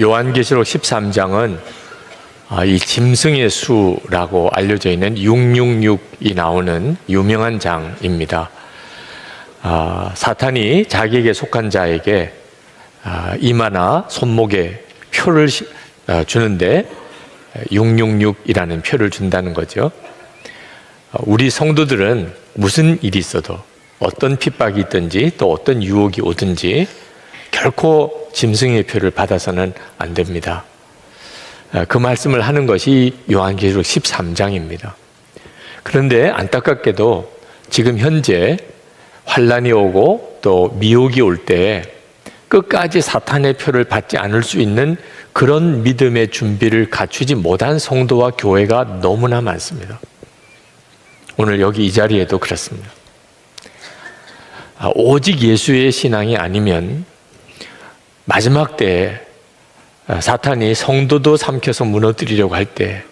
요한계시록 13장은 이 짐승의 수라고 알려져 있는 666이 나오는 유명한 장입니다. 사탄이 자기에게 속한 자에게 이마나 손목에 표를 주는데 666이라는 표를 준다는 거죠. 우리 성도들은 무슨 일이 있어도 어떤 핍박이 있든지 또 어떤 유혹이 오든지 결코 짐승의 표를 받아서는 안 됩니다. 그 말씀을 하는 것이 요한계시록 13장입니다. 그런데 안타깝게도 지금 현재 환란이 오고 또 미혹이 올 때 끝까지 사탄의 표를 받지 않을 수 있는 그런 믿음의 준비를 갖추지 못한 성도와 교회가 너무나 많습니다. 오늘 여기 이 자리에도 그렇습니다. 오직 예수의 신앙이 아니면 마지막 때에 사탄이 성도도 삼켜서 무너뜨리려고 할 때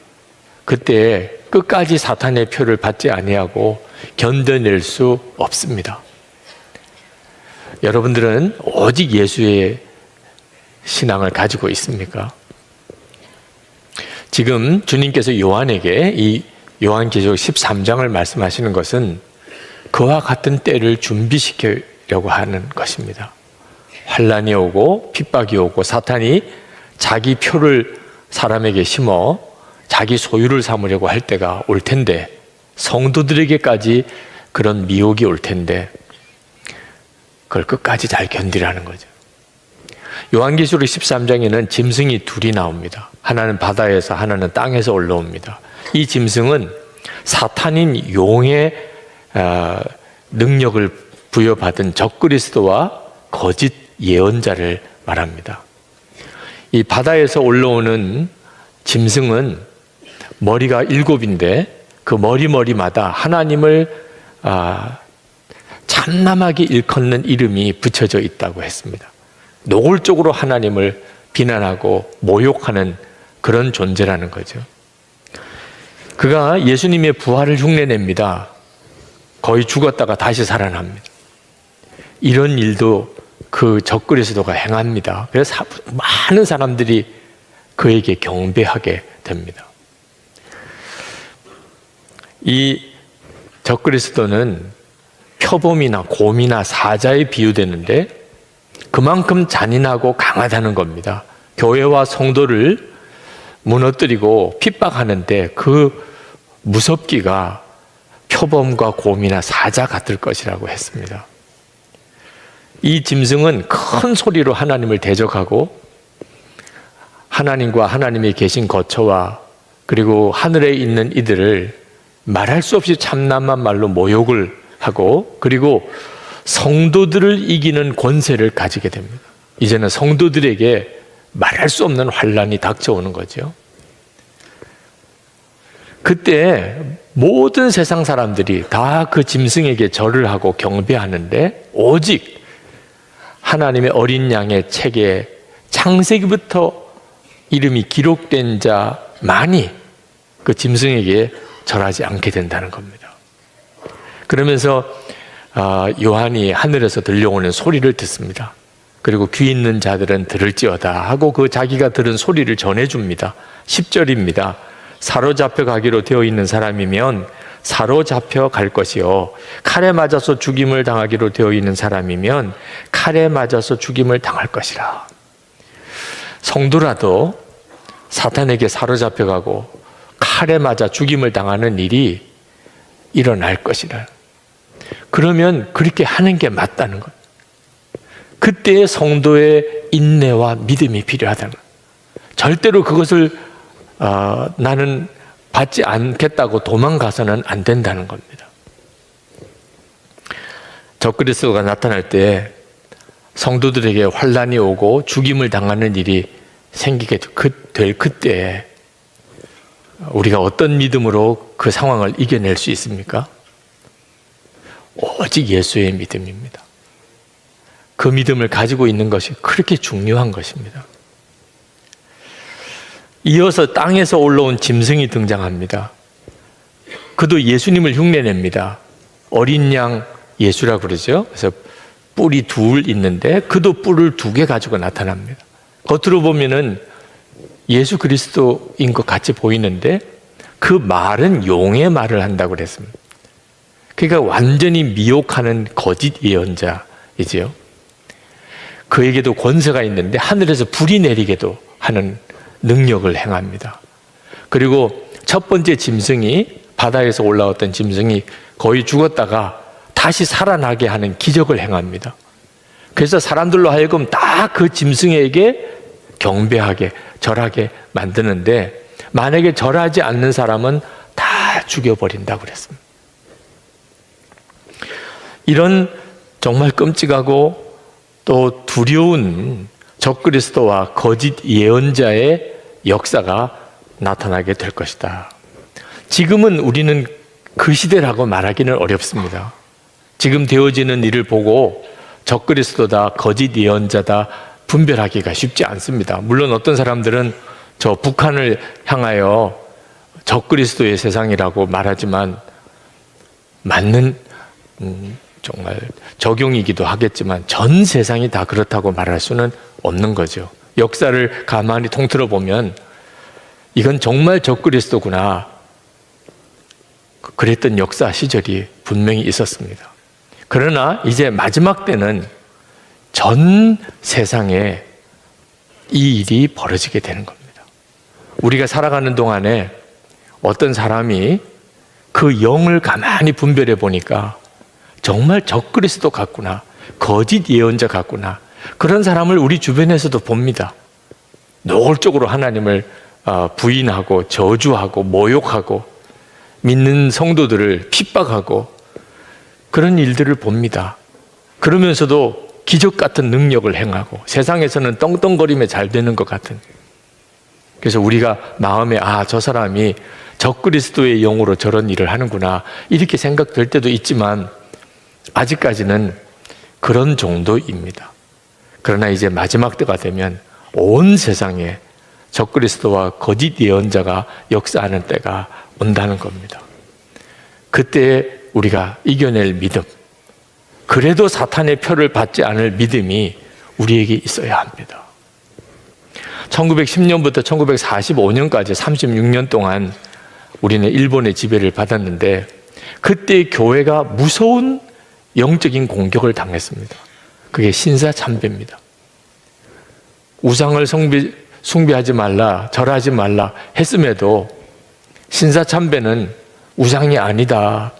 그때 끝까지 사탄의 표를 받지 아니하고 견뎌낼 수 없습니다. 여러분들은 오직 예수의 신앙을 가지고 있습니까? 지금 주님께서 요한에게 이 요한계시록 13장을 말씀하시는 것은 그와 같은 때를 준비시키려고 하는 것입니다. 환란이 오고 핍박이 오고 사탄이 자기 표를 사람에게 심어 자기 소유를 삼으려고 할 때가 올 텐데 성도들에게까지 그런 미혹이 올 텐데 그걸 끝까지 잘 견디라는 거죠. 요한계시록 13장에는 짐승이 둘이 나옵니다. 하나는 바다에서 하나는 땅에서 올라옵니다. 이 짐승은 사탄인 용의 능력을 부여받은 적그리스도와 거짓 예언자를 말합니다. 이 바다에서 올라오는 짐승은 머리가 7인데 그 머리마다 하나님을 참남하게 일컫는 이름이 붙여져 있다고 했습니다. 노골적으로 하나님을 비난하고 모욕하는 그런 존재라는 거죠. 그가 예수님의 부활을 흉내냅니다. 거의 죽었다가 다시 살아납니다. 이런 일도 그 적그리스도가 행합니다. 그래서 많은 사람들이 그에게 경배하게 됩니다. 이 적그리스도는 표범이나 곰이나 사자에 비유되는데 그만큼 잔인하고 강하다는 겁니다. 교회와 성도를 무너뜨리고 핍박하는데 그 무섭기가 표범과 곰이나 사자 같을 것이라고 했습니다. 이 짐승은 큰 소리로 하나님을 대적하고 하나님과 하나님이 계신 거처와 그리고 하늘에 있는 이들을 말할 수 없이 참남한 말로 모욕을 하고 그리고 성도들을 이기는 권세를 가지게 됩니다. 이제는 성도들에게 말할 수 없는 환란이 닥쳐오는 거죠. 그때 모든 세상 사람들이 다 그 짐승에게 절을 하고 경배하는데 오직 하나님의 어린 양의 책에 창세기부터 이름이 기록된 자만이 그 짐승에게 절하지 않게 된다는 겁니다. 그러면서 요한이 하늘에서 들려오는 소리를 듣습니다. 그리고 귀 있는 자들은 들을지어다 하고 그 자기가 들은 소리를 전해줍니다. 10절입니다. 사로잡혀 가기로 되어 있는 사람이면 사로잡혀 갈 것이요 칼에 맞아서 죽임을 당하기로 되어 있는 사람이면 칼에 맞아서 죽임을 당할 것이라. 성도라도 사탄에게 사로잡혀 가고 칼에 맞아 죽임을 당하는 일이 일어날 것이라. 그러면 그렇게 하는 게 맞다는 것. 그때의 성도의 인내와 믿음이 필요하다는 것. 절대로 그것을 나는 받지 않겠다고 도망가서는 안 된다는 겁니다. 적그리스도가 나타날 때 성도들에게 환란이 오고 죽임을 당하는 일이 생기게 될 그때 우리가 어떤 믿음으로 그 상황을 이겨낼 수 있습니까? 오직 예수의 믿음입니다. 그 믿음을 가지고 있는 것이 그렇게 중요한 것입니다. 이어서 땅에서 올라온 짐승이 등장합니다. 그도 예수님을 흉내냅니다. 어린 양 예수라고 그러죠. 그래서 뿔이 둘 있는데 그도 뿔을 2개 가지고 나타납니다. 겉으로 보면은 예수 그리스도인 것 같이 보이는데 그 말은 용의 말을 한다고 그랬습니다. 그러니까 완전히 미혹하는 거짓 예언자이지요. 그에게도 권세가 있는데 하늘에서 불이 내리게도 하는 능력을 행합니다. 그리고 첫 번째 짐승이, 바다에서 올라왔던 짐승이 거의 죽었다가 다시 살아나게 하는 기적을 행합니다. 그래서 사람들로 하여금 다 그 짐승에게 경배하게, 절하게 만드는데 만약에 절하지 않는 사람은 다 죽여버린다고 그랬습니다. 이런 정말 끔찍하고 또 두려운 적그리스도와 거짓 예언자의 역사가 나타나게 될 것이다. 지금은 우리는 그 시대라고 말하기는 어렵습니다. 지금 되어지는 일을 보고 적그리스도다, 거짓 예언자다 분별하기가 쉽지 않습니다. 물론 어떤 사람들은 저 북한을 향하여 적그리스도의 세상이라고 말하지만 맞는 정말 적용이기도 하겠지만 전 세상이 다 그렇다고 말할 수는 없는 거죠. 역사를 가만히 통틀어 보면 이건 정말 적그리스도구나, 그랬던 역사 시절이 분명히 있었습니다. 그러나 이제 마지막 때는 전 세상에 이 일이 벌어지게 되는 겁니다. 우리가 살아가는 동안에 어떤 사람이 그 영을 가만히 분별해 보니까 정말 적그리스도 같구나, 거짓 예언자 같구나, 그런 사람을 우리 주변에서도 봅니다. 노골적으로 하나님을 부인하고 저주하고 모욕하고 믿는 성도들을 핍박하고 그런 일들을 봅니다. 그러면서도 기적 같은 능력을 행하고 세상에서는 떵떵거리며 잘 되는 것 같은. 그래서 우리가 마음에 저 사람이 적그리스도의 영으로 저런 일을 하는구나 이렇게 생각될 때도 있지만 아직까지는 그런 정도입니다. 그러나 이제 마지막 때가 되면 온 세상에 적그리스도와 거짓 예언자가 역사하는 때가 온다는 겁니다. 그때 우리가 이겨낼 믿음, 그래도 사탄의 표를 받지 않을 믿음이 우리에게 있어야 합니다. 1910년부터 1945년까지 36년 동안 우리는 일본의 지배를 받았는데 그때 교회가 무서운 영적인 공격을 당했습니다. 그게 신사참배입니다. 우상을 숭배하지 말라, 절하지 말라 했음에도 신사참배는 우상이 아니다.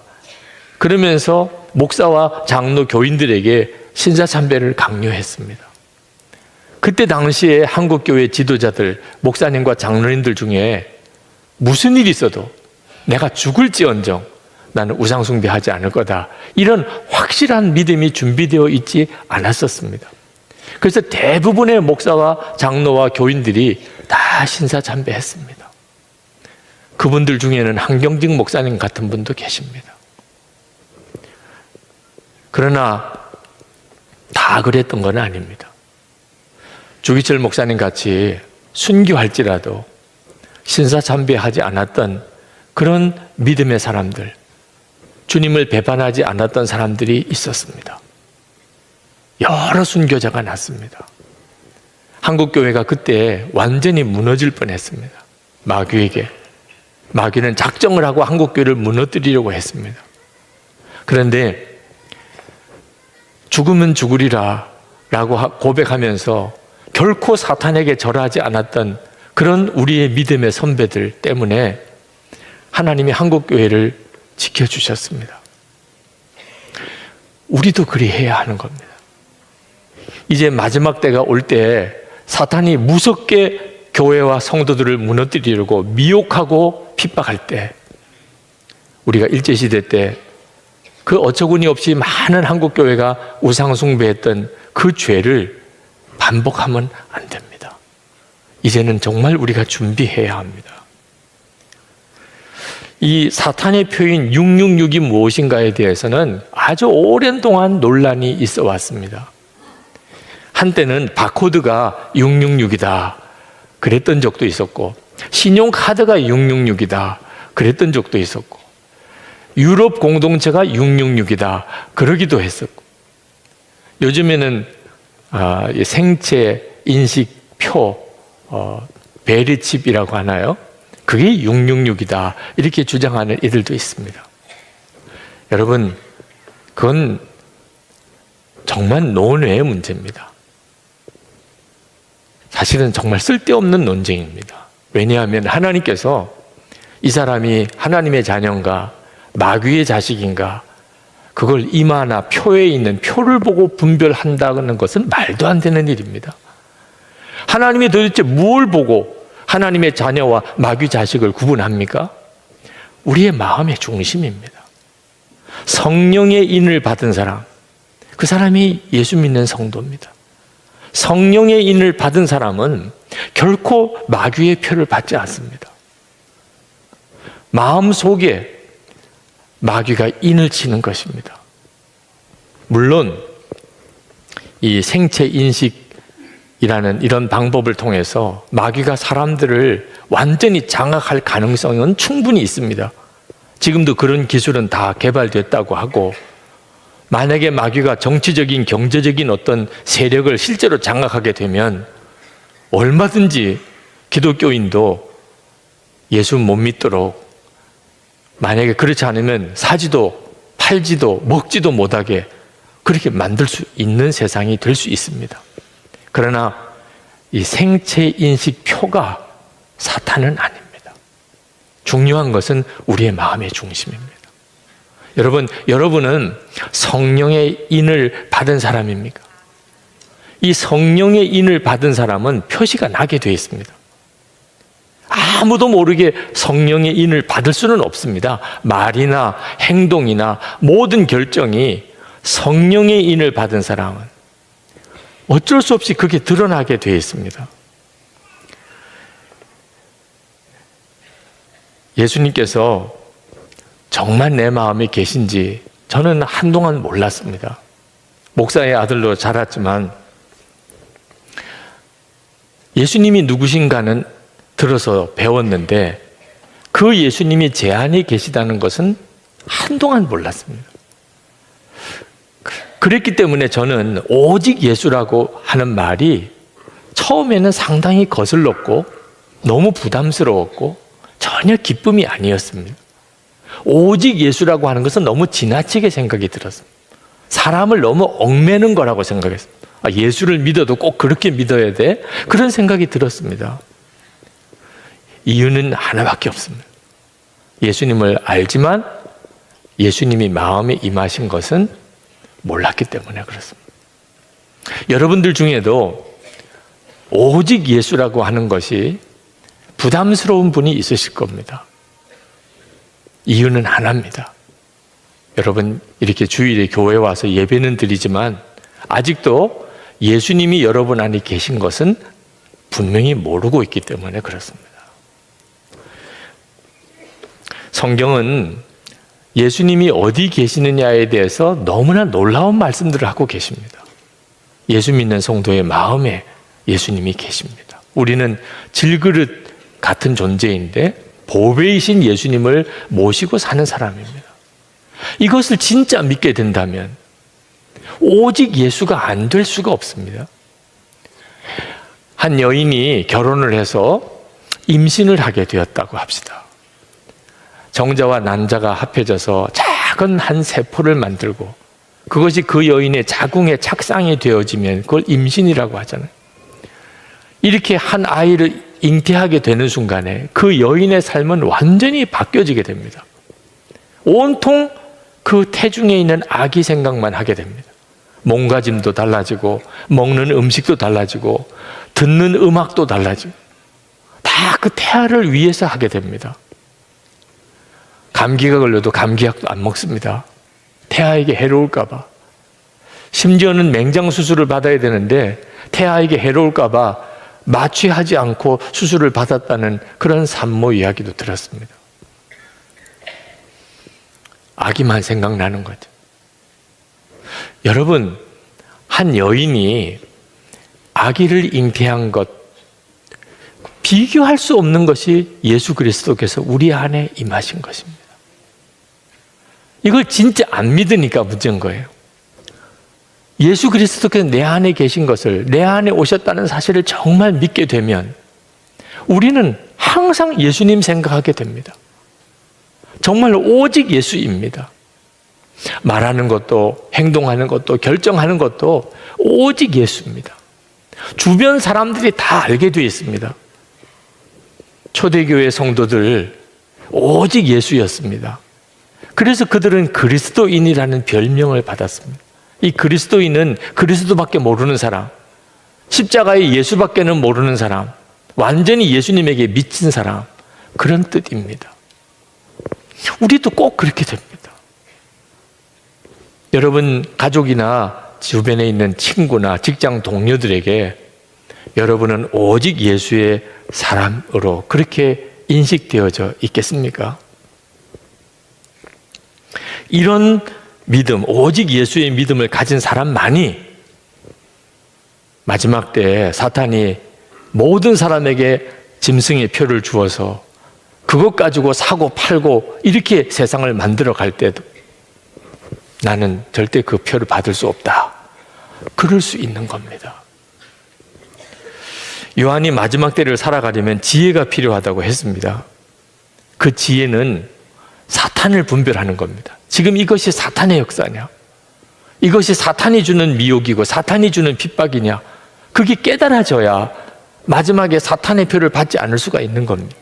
그러면서 목사와 장로 교인들에게 신사참배를 강요했습니다. 그때 당시에 한국교회 지도자들, 목사님과 장로님들 중에 무슨 일이 있어도 내가 죽을지언정 나는 우상숭배하지 않을 거다, 이런 확실한 믿음이 준비되어 있지 않았었습니다. 그래서 대부분의 목사와 장로와 교인들이 다 신사참배했습니다. 그분들 중에는 한경직 목사님 같은 분도 계십니다. 그러나 다 그랬던 건 아닙니다. 주기철 목사님 같이 순교할지라도 신사참배하지 않았던 그런 믿음의 사람들, 주님을 배반하지 않았던 사람들이 있었습니다. 여러 순교자가 났습니다. 한국교회가 그때 완전히 무너질 뻔했습니다. 마귀에게. 마귀는 작정을 하고 한국교회를 무너뜨리려고 했습니다. 그런데 죽으면 죽으리라 라고 고백하면서 결코 사탄에게 절하지 않았던 그런 우리의 믿음의 선배들 때문에 하나님이 한국교회를 지켜주셨습니다. 우리도 그리해야 하는 겁니다. 이제 마지막 때가 올 때 사탄이 무섭게 교회와 성도들을 무너뜨리려고 미혹하고 핍박할 때, 우리가 일제시대 때 그 어처구니 없이 많은 한국교회가 우상숭배했던 그 죄를 반복하면 안 됩니다. 이제는 정말 우리가 준비해야 합니다. 이 사탄의 표인 666이 무엇인가에 대해서는 아주 오랜 동안 논란이 있어 왔습니다. 한때는 바코드가 666이다 그랬던 적도 있었고, 신용카드가 666이다 그랬던 적도 있었고, 유럽 공동체가 666이다 그러기도 했었고, 요즘에는 생체 인식 표, 베리칩이라고 하나요? 그게 666이다. 이렇게 주장하는 이들도 있습니다. 여러분, 그건 정말 논외의 문제입니다. 사실은 정말 쓸데없는 논쟁입니다. 왜냐하면 하나님께서 이 사람이 하나님의 자녀인가 마귀의 자식인가 그걸 이마나 표에 있는 표를 보고 분별한다는 것은 말도 안 되는 일입니다. 하나님이 도대체 무엇을 보고 하나님의 자녀와 마귀 자식을 구분합니까? 우리의 마음의 중심입니다. 성령의 인을 받은 사람, 그 사람이 예수 믿는 성도입니다. 성령의 인을 받은 사람은 결코 마귀의 표를 받지 않습니다. 마음속에 마귀가 인을 치는 것입니다. 물론 이 생체 인식이라는 이런 방법을 통해서 마귀가 사람들을 완전히 장악할 가능성은 충분히 있습니다. 지금도 그런 기술은 다 개발됐다고 하고, 만약에 마귀가 정치적인, 경제적인 어떤 세력을 실제로 장악하게 되면 얼마든지 기독교인도 예수 못 믿도록, 만약에 그렇지 않으면 사지도 팔지도 먹지도 못하게 그렇게 만들 수 있는 세상이 될 수 있습니다. 그러나 이 생체 인식 표가 사탄은 아닙니다. 중요한 것은 우리의 마음의 중심입니다. 여러분은 성령의 인을 받은 사람입니까? 이 성령의 인을 받은 사람은 표시가 나게 되어 있습니다. 아무도 모르게 성령의 인을 받을 수는 없습니다. 말이나 행동이나 모든 결정이 성령의 인을 받은 사람은 어쩔 수 없이 그게 드러나게 되어 있습니다. 예수님께서 정말 내 마음에 계신지 저는 한동안 몰랐습니다. 목사의 아들로 자랐지만 예수님이 누구신가는 들어서 배웠는데 그 예수님이 제 안에 계시다는 것은 한동안 몰랐습니다. 그랬기 때문에 저는 오직 예수라고 하는 말이 처음에는 상당히 거슬렀고 너무 부담스러웠고 전혀 기쁨이 아니었습니다. 오직 예수라고 하는 것은 너무 지나치게 생각이 들었습니다. 사람을 너무 얽매는 거라고 생각했습니다. 예수를 믿어도 꼭 그렇게 믿어야 돼? 그런 생각이 들었습니다. 이유는 하나밖에 없습니다. 예수님을 알지만 예수님이 마음에 임하신 것은 몰랐기 때문에 그렇습니다. 여러분들 중에도 오직 예수라고 하는 것이 부담스러운 분이 있으실 겁니다. 이유는 하나입니다. 여러분 이렇게 주일에 교회에 와서 예배는 드리지만 아직도 예수님이 여러분 안에 계신 것은 분명히 모르고 있기 때문에 그렇습니다. 성경은 예수님이 어디 계시느냐에 대해서 너무나 놀라운 말씀들을 하고 계십니다. 예수 믿는 성도의 마음에 예수님이 계십니다. 우리는 질그릇 같은 존재인데 보배이신 예수님을 모시고 사는 사람입니다. 이것을 진짜 믿게 된다면 오직 예수가 안 될 수가 없습니다. 한 여인이 결혼을 해서 임신을 하게 되었다고 합시다. 정자와 난자가 합해져서 작은 한 세포를 만들고 그것이 그 여인의 자궁의 착상이 되어지면 그걸 임신이라고 하잖아요. 이렇게 한 아이를 잉태하게 되는 순간에 그 여인의 삶은 완전히 바뀌어지게 됩니다. 온통 그 태중에 있는 아기 생각만 하게 됩니다. 몸가짐도 달라지고 먹는 음식도 달라지고 듣는 음악도 달라지고 다 그 태아를 위해서 하게 됩니다. 감기가 걸려도 감기약도 안 먹습니다. 태아에게 해로울까 봐. 심지어는 맹장 수술을 받아야 되는데 태아에게 해로울까 봐 마취하지 않고 수술을 받았다는 그런 산모 이야기도 들었습니다. 아기만 생각나는 거죠. 여러분, 한 여인이 아기를 잉태한 것, 비교할 수 없는 것이 예수 그리스도께서 우리 안에 임하신 것입니다. 이걸 진짜 안 믿으니까 문제인 거예요. 예수 그리스도께서 내 안에 계신 것을, 내 안에 오셨다는 사실을 정말 믿게 되면 우리는 항상 예수님 생각하게 됩니다. 정말 오직 예수입니다. 말하는 것도, 행동하는 것도, 결정하는 것도 오직 예수입니다. 주변 사람들이 다 알게 되어 있습니다. 초대교회 성도들 오직 예수였습니다. 그래서 그들은 그리스도인이라는 별명을 받았습니다. 이 그리스도인은 그리스도밖에 모르는 사람, 십자가의 예수밖에는 모르는 사람, 완전히 예수님에게 미친 사람, 그런 뜻입니다. 우리도 꼭 그렇게 됩니다. 여러분 가족이나 주변에 있는 친구나 직장 동료들에게 여러분은 오직 예수의 사람으로 그렇게 인식되어져 있겠습니까? 이런 믿음, 오직 예수의 믿음을 가진 사람만이 마지막 때에 사탄이 모든 사람에게 짐승의 표를 주어서 그것 가지고 사고 팔고 이렇게 세상을 만들어 갈 때도 나는 절대 그 표를 받을 수 없다. 그럴 수 있는 겁니다. 요한이 마지막 때를 살아가려면 지혜가 필요하다고 했습니다. 그 지혜는 사탄을 분별하는 겁니다. 지금 이것이 사탄의 역사냐? 이것이 사탄이 주는 미혹이고 사탄이 주는 핍박이냐? 그게 깨달아져야 마지막에 사탄의 표를 받지 않을 수가 있는 겁니다.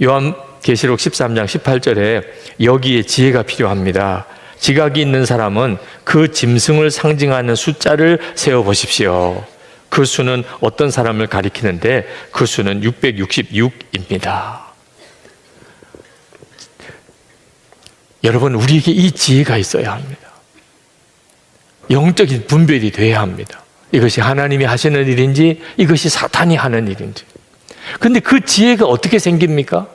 요한계시록 13장 18절에 여기에 지혜가 필요합니다. 지각이 있는 사람은 그 짐승을 상징하는 숫자를 세어보십시오. 그 수는 어떤 사람을 가리키는데 그 수는 666입니다. 여러분, 우리에게 이 지혜가 있어야 합니다. 영적인 분별이 돼야 합니다. 이것이 하나님이 하시는 일인지 이것이 사탄이 하는 일인지. 근데 그 지혜가 어떻게 생깁니까?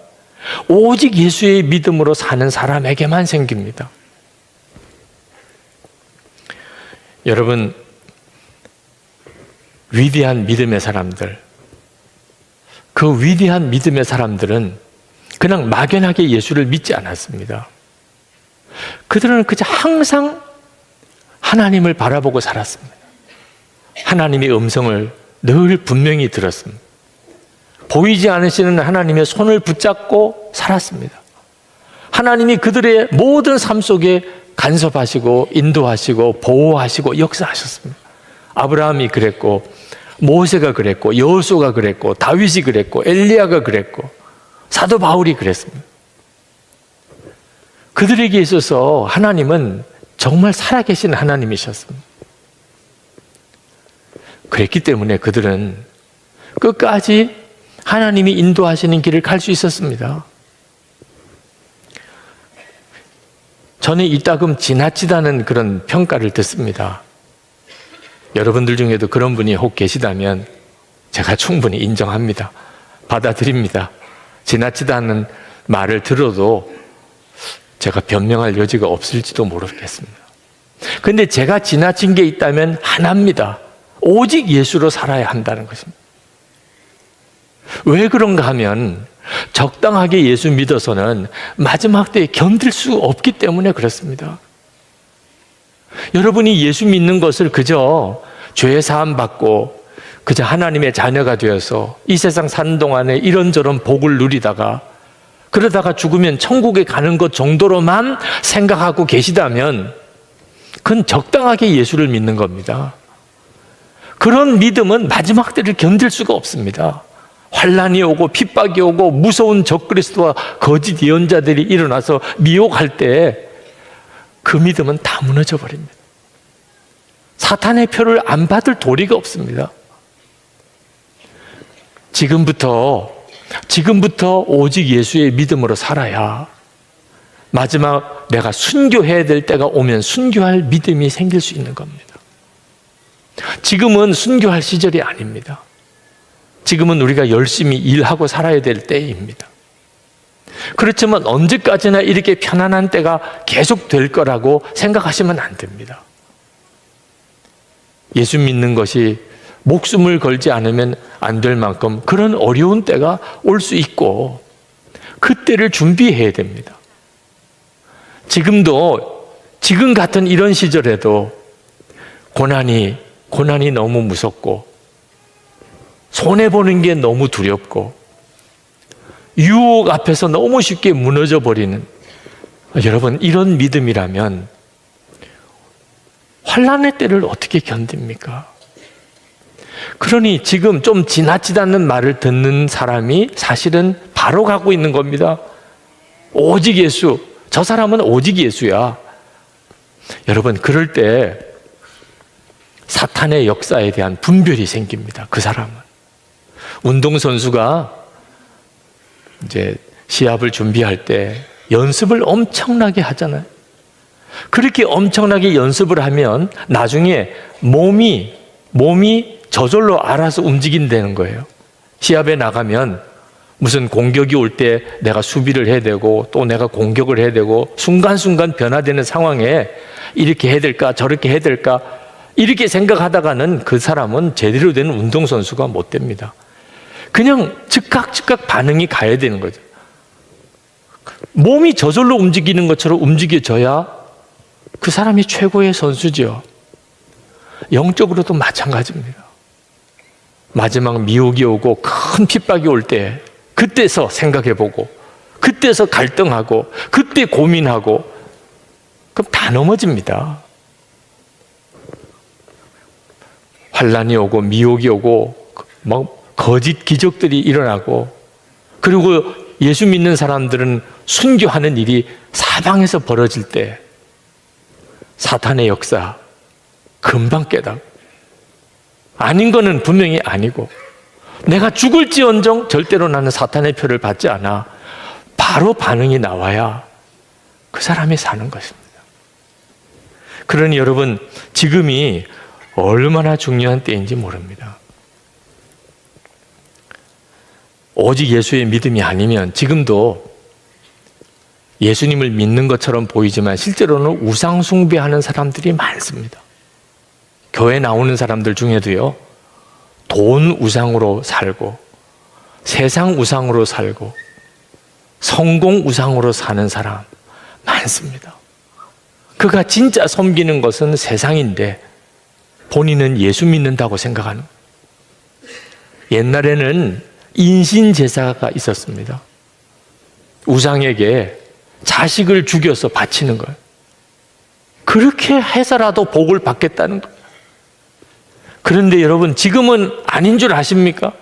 오직 예수의 믿음으로 사는 사람에게만 생깁니다. 여러분, 위대한 믿음의 사람들, 그 위대한 믿음의 사람들은 그냥 막연하게 예수를 믿지 않았습니다. 그들은 그저 항상 하나님을 바라보고 살았습니다. 하나님의 음성을 늘 분명히 들었습니다. 보이지 않으시는 하나님의 손을 붙잡고 살았습니다. 하나님이 그들의 모든 삶 속에 간섭하시고 인도하시고 보호하시고 역사하셨습니다. 아브라함이 그랬고 모세가 그랬고 여호수아가 그랬고 다윗이 그랬고 엘리야가 그랬고 사도 바울이 그랬습니다. 그들에게 있어서 하나님은 정말 살아계신 하나님이셨습니다. 그랬기 때문에 그들은 끝까지 하나님이 인도하시는 길을 갈 수 있었습니다. 저는 이따금 지나치다는 그런 평가를 듣습니다. 여러분들 중에도 그런 분이 혹 계시다면 제가 충분히 인정합니다. 받아들입니다. 지나치다는 말을 들어도 제가 변명할 여지가 없을지도 모르겠습니다. 그런데 제가 지나친 게 있다면 하나입니다. 오직 예수로 살아야 한다는 것입니다. 왜 그런가 하면 적당하게 예수 믿어서는 마지막 때에 견딜 수 없기 때문에 그렇습니다. 여러분이 예수 믿는 것을 그저 죄 사함 받고 그저 하나님의 자녀가 되어서 이 세상 사는 동안에 이런저런 복을 누리다가 그러다가 죽으면 천국에 가는 것 정도로만 생각하고 계시다면 그건 적당하게 예수를 믿는 겁니다. 그런 믿음은 마지막 때를 견딜 수가 없습니다. 환난이 오고 핍박이 오고 무서운 적그리스도와 거짓 예언자들이 일어나서 미혹할 때 그 믿음은 다 무너져 버립니다. 사탄의 표를 안 받을 도리가 없습니다. 지금부터 오직 예수의 믿음으로 살아야 마지막 내가 순교해야 될 때가 오면 순교할 믿음이 생길 수 있는 겁니다. 지금은 순교할 시절이 아닙니다. 지금은 우리가 열심히 일하고 살아야 될 때입니다. 그렇지만 언제까지나 이렇게 편안한 때가 계속 될 거라고 생각하시면 안 됩니다. 예수 믿는 것이 목숨을 걸지 않으면 안 될 만큼 그런 어려운 때가 올 수 있고 그때를 준비해야 됩니다. 지금 같은 이런 시절에도 고난이 너무 무섭고 손해보는 게 너무 두렵고 유혹 앞에서 너무 쉽게 무너져 버리는, 여러분, 이런 믿음이라면 환난의 때를 어떻게 견딥니까? 그러니 지금 좀 지나치다는 말을 듣는 사람이 사실은 바로 가고 있는 겁니다. 오직 예수, 저 사람은 오직 예수야. 여러분, 그럴 때 사탄의 역사에 대한 분별이 생깁니다. 그 사람은. 운동선수가 이제 시합을 준비할 때 연습을 엄청나게 하잖아요. 그렇게 엄청나게 연습을 하면 나중에 몸이 저절로 알아서 움직인다는 거예요. 시합에 나가면 무슨 공격이 올 때 내가 수비를 해야 되고 또 내가 공격을 해야 되고 순간순간 변화되는 상황에 이렇게 해야 될까 저렇게 해야 될까 이렇게 생각하다가는 그 사람은 제대로 된 운동선수가 못 됩니다. 그냥 즉각 반응이 가야 되는 거죠. 몸이 저절로 움직이는 것처럼 움직여져야 그 사람이 최고의 선수죠. 영적으로도 마찬가지입니다. 마지막 미혹이 오고 큰 핍박이 올 때 그때서 생각해보고 그때서 갈등하고 그때 고민하고 그럼 다 넘어집니다. 환난이 오고 미혹이 오고 거짓 기적들이 일어나고 그리고 예수 믿는 사람들은 순교하는 일이 사방에서 벌어질 때 사탄의 역사 금방 깨닫고 아닌 거는 분명히 아니고 내가 죽을지언정 절대로 나는 사탄의 표를 받지 않아. 바로 반응이 나와야 그 사람이 사는 것입니다. 그러니 여러분, 지금이 얼마나 중요한 때인지 모릅니다. 오직 예수의 믿음이 아니면 지금도 예수님을 믿는 것처럼 보이지만 실제로는 우상 숭배하는 사람들이 많습니다. 교회 나오는 사람들 중에도요, 돈 우상으로 살고 세상 우상으로 살고 성공 우상으로 사는 사람 많습니다. 그가 진짜 섬기는 것은 세상인데 본인은 예수 믿는다고 생각하는 거예요. 옛날에는 인신제사가 있었습니다. 우상에게 자식을 죽여서 바치는 거예요. 그렇게 해서라도 복을 받겠다는 거예요. 그런데 여러분, 지금은 아닌 줄 아십니까?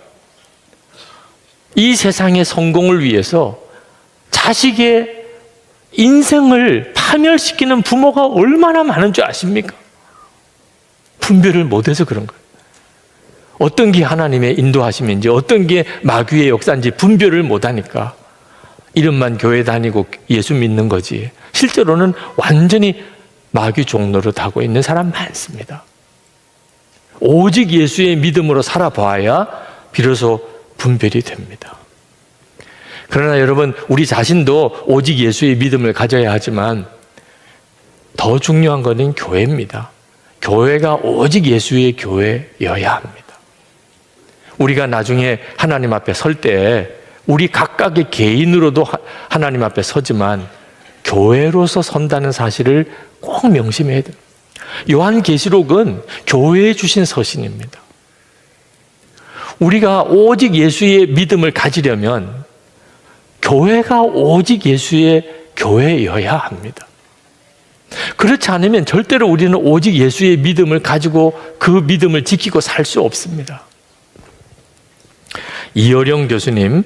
이 세상의 성공을 위해서 자식의 인생을 파멸시키는 부모가 얼마나 많은 줄 아십니까? 분별을 못해서 그런 거예요. 어떤 게 하나님의 인도하심인지 어떤 게 마귀의 역사인지 분별을 못하니까 이름만 교회 다니고 예수 믿는 거지 실제로는 완전히 마귀 종로를 타고 있는 사람 많습니다. 오직 예수의 믿음으로 살아봐야 비로소 분별이 됩니다. 그러나 여러분, 우리 자신도 오직 예수의 믿음을 가져야 하지만 더 중요한 것은 교회입니다. 교회가 오직 예수의 교회여야 합니다. 우리가 나중에 하나님 앞에 설 때 우리 각각의 개인으로도 하나님 앞에 서지만 교회로서 선다는 사실을 꼭 명심해야 돼요. 요한계시록은 교회에 주신 서신입니다. 우리가 오직 예수의 믿음을 가지려면 교회가 오직 예수의 교회여야 합니다. 그렇지 않으면 절대로 우리는 오직 예수의 믿음을 가지고 그 믿음을 지키고 살 수 없습니다. 이어령 교수님,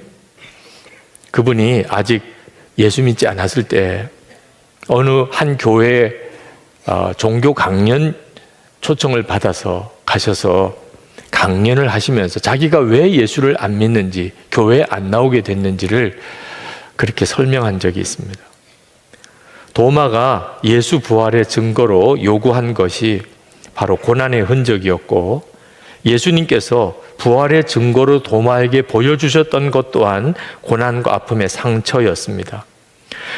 그분이 아직 예수 믿지 않았을 때 어느 한 교회에 종교 강연 초청을 받아서 가셔서 강연을 하시면서 자기가 왜 예수를 안 믿는지, 교회에 안 나오게 됐는지를 그렇게 설명한 적이 있습니다. 도마가 예수 부활의 증거로 요구한 것이 바로 고난의 흔적이었고, 예수님께서 부활의 증거로 도마에게 보여주셨던 것 또한 고난과 아픔의 상처였습니다.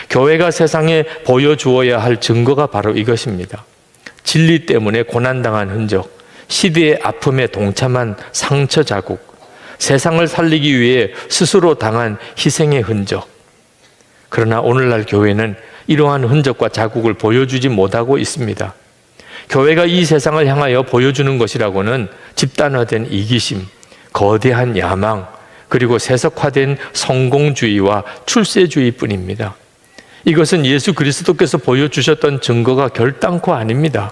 교회가 세상에 보여주어야 할 증거가 바로 이것입니다. 진리 때문에 고난당한 흔적, 시대의 아픔에 동참한 상처 자국, 세상을 살리기 위해 스스로 당한 희생의 흔적. 그러나 오늘날 교회는 이러한 흔적과 자국을 보여주지 못하고 있습니다. 교회가 이 세상을 향하여 보여주는 것이라고는 집단화된 이기심, 거대한 야망, 그리고 세속화된 성공주의와 출세주의뿐입니다. 이것은 예수 그리스도께서 보여주셨던 증거가 결단코 아닙니다.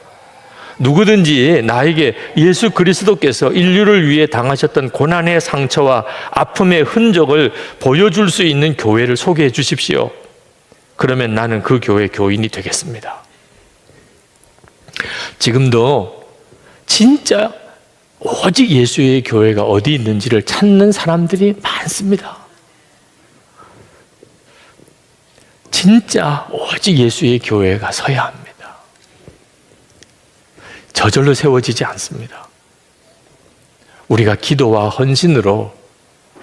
누구든지 나에게 예수 그리스도께서 인류를 위해 당하셨던 고난의 상처와 아픔의 흔적을 보여줄 수 있는 교회를 소개해 주십시오. 그러면 나는 그 교회 교인이 되겠습니다. 지금도 진짜 오직 예수의 교회가 어디 있는지를 찾는 사람들이 많습니다. 진짜 오직 예수의 교회가 서야 합니다. 저절로 세워지지 않습니다. 우리가 기도와 헌신으로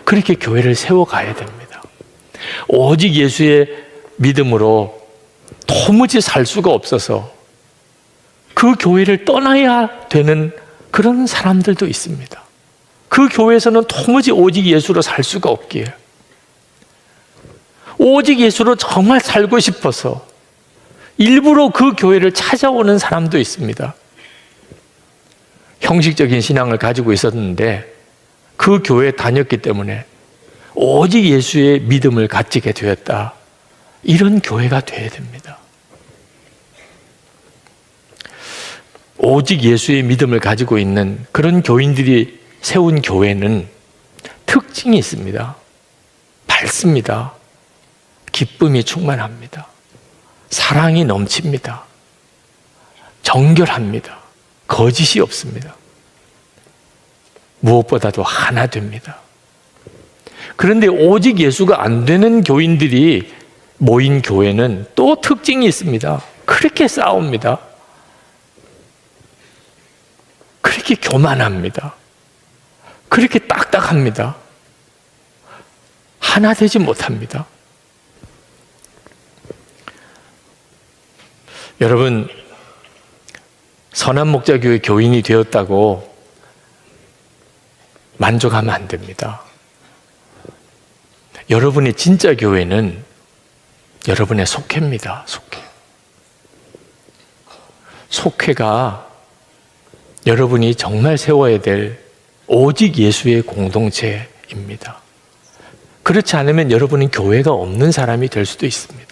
그렇게 교회를 세워가야 됩니다. 오직 예수의 믿음으로 도무지 살 수가 없어서 그 교회를 떠나야 되는 그런 사람들도 있습니다. 그 교회에서는 도무지 오직 예수로 살 수가 없기에 오직 예수로 정말 살고 싶어서 일부러 그 교회를 찾아오는 사람도 있습니다. 형식적인 신앙을 가지고 있었는데 그 교회에 다녔기 때문에 오직 예수의 믿음을 가지게 되었다. 이런 교회가 되어야 됩니다. 오직 예수의 믿음을 가지고 있는 그런 교인들이 세운 교회는 특징이 있습니다. 밝습니다. 기쁨이 충만합니다. 사랑이 넘칩니다. 정결합니다. 거짓이 없습니다. 무엇보다도 하나 됩니다. 그런데 오직 예수가 안 되는 교인들이 모인 교회는 또 특징이 있습니다. 그렇게 싸웁니다. 그렇게 교만합니다. 그렇게 딱딱합니다. 하나 되지 못합니다. 여러분, 선한목자교회 교인이 되었다고 만족하면 안 됩니다. 여러분의 진짜 교회는 여러분의 속회입니다. 속회. 속회가 여러분이 정말 세워야 될 오직 예수의 공동체입니다. 그렇지 않으면 여러분은 교회가 없는 사람이 될 수도 있습니다.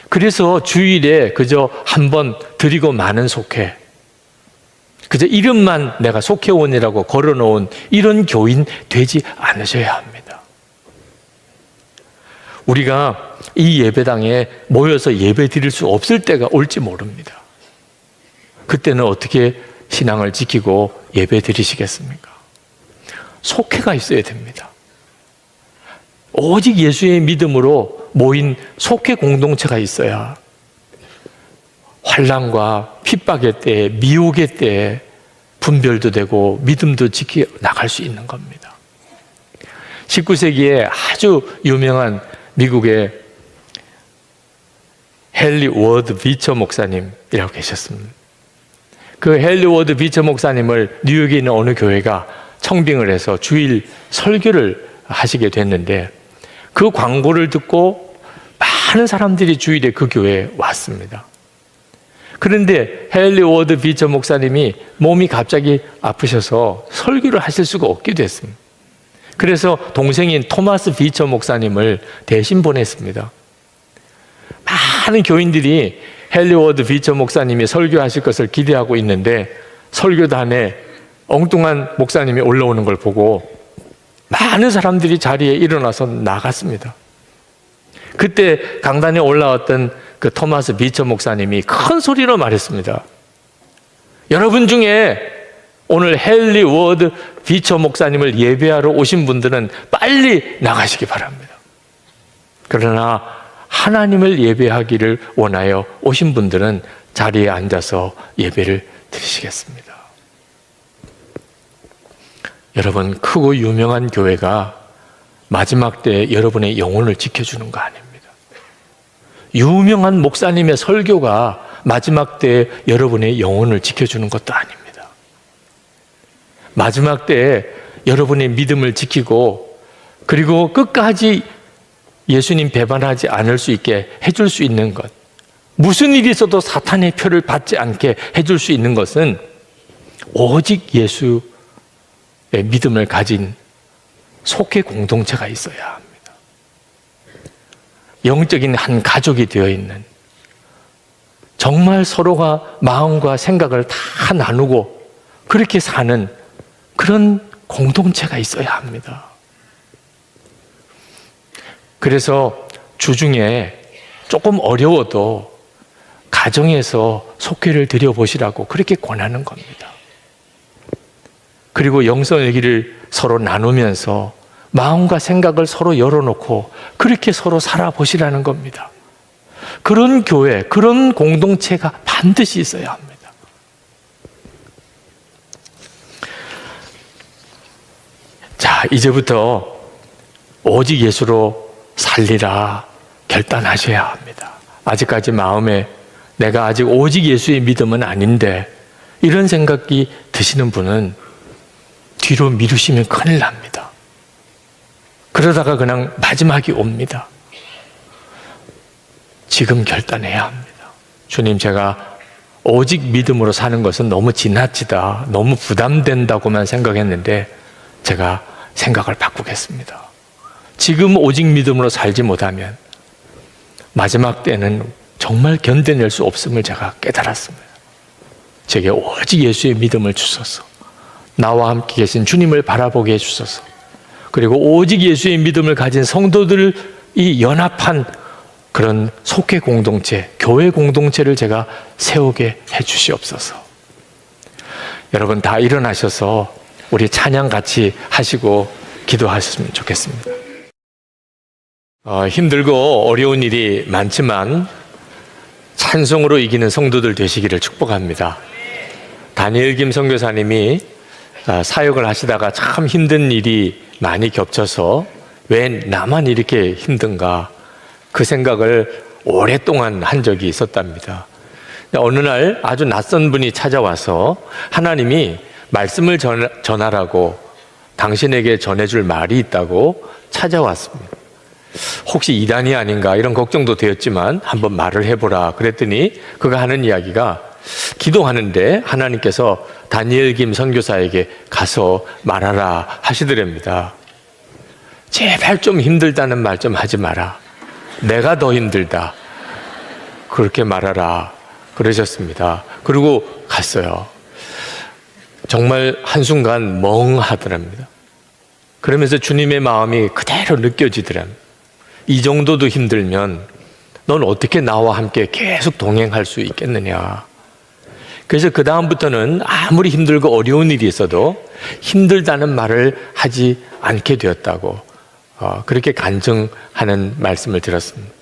그래서 주일에 그저 한번 드리고 마는 속회, 그저 이름만 내가 속회원이라고 걸어놓은 이런 교인 되지 않으셔야 합니다. 우리가 이 예배당에 모여서 예배 드릴 수 없을 때가 올지 모릅니다. 그때는 어떻게 신앙을 지키고 예배 드리시겠습니까? 속회가 있어야 됩니다. 오직 예수의 믿음으로 모인 속회 공동체가 있어야 환난과 핍박의 때에, 미혹의 때에 분별도 되고 믿음도 지켜 나갈 수 있는 겁니다. 19세기에 아주 유명한 미국의 헨리 워드 비처 목사님이라고 계셨습니다. 그 헨리 워드 비처 목사님을 뉴욕에 있는 어느 교회가 청빙을 해서 주일 설교를 하시게 됐는데 그 광고를 듣고 많은 사람들이 주일에 그 교회에 왔습니다. 그런데 헨리 워드 비처 목사님이 몸이 갑자기 아프셔서 설교를 하실 수가 없게 됐습니다. 그래서 동생인 토마스 비처 목사님을 대신 보냈습니다. 많은 교인들이 헨리 워드 비처 목사님이 설교하실 것을 기대하고 있는데 설교단에 엉뚱한 목사님이 올라오는 걸 보고 많은 사람들이 자리에 일어나서 나갔습니다. 그때 강단에 올라왔던 그 토마스 비처 목사님이 큰 소리로 말했습니다. 여러분 중에 오늘 헨리 워드 비처 목사님을 예배하러 오신 분들은 빨리 나가시기 바랍니다. 그러나 하나님을 예배하기를 원하여 오신 분들은 자리에 앉아서 예배를 드리시겠습니다. 여러분, 크고 유명한 교회가 마지막 때에 여러분의 영혼을 지켜주는 거 아닙니다. 유명한 목사님의 설교가 마지막 때에 여러분의 영혼을 지켜주는 것도 아닙니다. 마지막 때에 여러분의 믿음을 지키고 그리고 끝까지 예수님 배반하지 않을 수 있게 해줄 수 있는 것, 무슨 일이 있어도 사탄의 표를 받지 않게 해줄 수 있는 것은 오직 예수의 믿음을 가진 속회 공동체가 있어야 합니다. 영적인 한 가족이 되어 있는, 정말 서로가 마음과 생각을 다 나누고 그렇게 사는 그런 공동체가 있어야 합니다. 그래서 주중에 조금 어려워도 가정에서 속회를 드려보시라고 그렇게 권하는 겁니다. 그리고 영성 얘기를 서로 나누면서 마음과 생각을 서로 열어놓고 그렇게 서로 살아보시라는 겁니다. 그런 교회, 그런 공동체가 반드시 있어야 합니다. 자, 이제부터 오직 예수로 살리라 결단하셔야 합니다. 아직까지 마음에 내가 아직 오직 예수의 믿음은 아닌데 이런 생각이 드시는 분은 뒤로 미루시면 큰일 납니다. 그러다가 그냥 마지막이 옵니다. 지금 결단해야 합니다. 주님, 제가 오직 믿음으로 사는 것은 너무 지나치다, 너무 부담된다고만 생각했는데 제가 생각을 바꾸겠습니다. 지금 오직 믿음으로 살지 못하면 마지막 때는 정말 견뎌낼 수 없음을 제가 깨달았습니다. 제게 오직 예수의 믿음을 주소서. 나와 함께 계신 주님을 바라보게 해주소서. 그리고 오직 예수의 믿음을 가진 성도들이 연합한 그런 속회 공동체, 교회 공동체를 제가 세우게 해주시옵소서. 여러분 다 일어나셔서 우리 찬양 같이 하시고 기도하셨으면 좋겠습니다. 힘들고 어려운 일이 많지만 찬송으로 이기는 성도들 되시기를 축복합니다. 다니엘 김 선교사님이 사역을 하시다가 참 힘든 일이 많이 겹쳐서 왜 나만 이렇게 힘든가 그 생각을 오랫동안 한 적이 있었답니다. 어느 날 아주 낯선 분이 찾아와서 하나님이 말씀을 전하라고 당신에게 전해줄 말이 있다고 찾아왔습니다. 혹시 이단이 아닌가 이런 걱정도 되었지만 한번 말을 해보라 그랬더니 그가 하는 이야기가 기도하는데 하나님께서 다니엘 김 선교사에게 가서 말하라 하시더랍니다. 제발 좀 힘들다는 말 좀 하지 마라. 내가 더 힘들다. 그렇게 말하라 그러셨습니다. 그리고 갔어요. 정말 한순간 멍하더랍니다. 그러면서 주님의 마음이 그대로 느껴지더랍니다. 이 정도도 힘들면 넌 어떻게 나와 함께 계속 동행할 수 있겠느냐. 그래서 그 다음부터는 아무리 힘들고 어려운 일이 있어도 힘들다는 말을 하지 않게 되었다고 그렇게 간증하는 말씀을 들었습니다.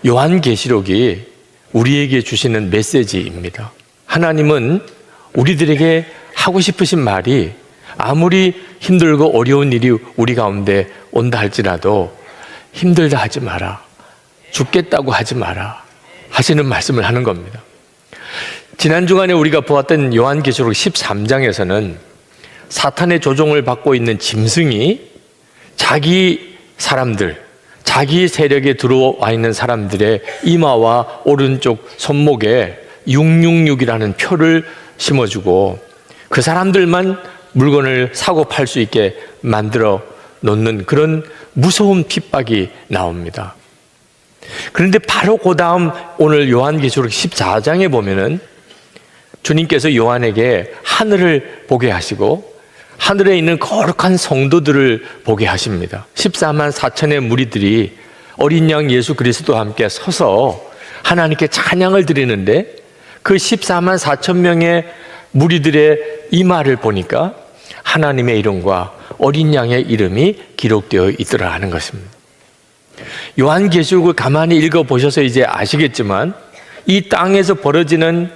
요한계시록이 우리에게 주시는 메시지입니다. 하나님은 우리들에게 하고 싶으신 말이 아무리 힘들고 어려운 일이 우리 가운데 온다 할지라도 힘들다 하지 마라. 죽겠다고 하지 마라. 하시는 말씀을 하는 겁니다. 지난 주간에 우리가 보았던 요한계시록 13장에서는 사탄의 조종을 받고 있는 짐승이 자기 사람들, 자기 세력에 들어와 있는 사람들의 이마와 오른쪽 손목에 666이라는 표를 심어주고 그 사람들만 물건을 사고 팔 수 있게 만들어 놓는 그런 무서운 핍박이 나옵니다. 그런데 바로 그 다음 오늘 요한계시록 14장에 보면은 주님께서 요한에게 하늘을 보게 하시고 하늘에 있는 거룩한 성도들을 보게 하십니다. 14만 4천의 무리들이 어린 양 예수 그리스도와 함께 서서 하나님께 찬양을 드리는데 그 14만 4천 명의 무리들의 이마를 보니까 하나님의 이름과 어린 양의 이름이 기록되어 있더라 하는 것입니다. 요한계시록을 가만히 읽어보셔서 이제 아시겠지만 이 땅에서 벌어지는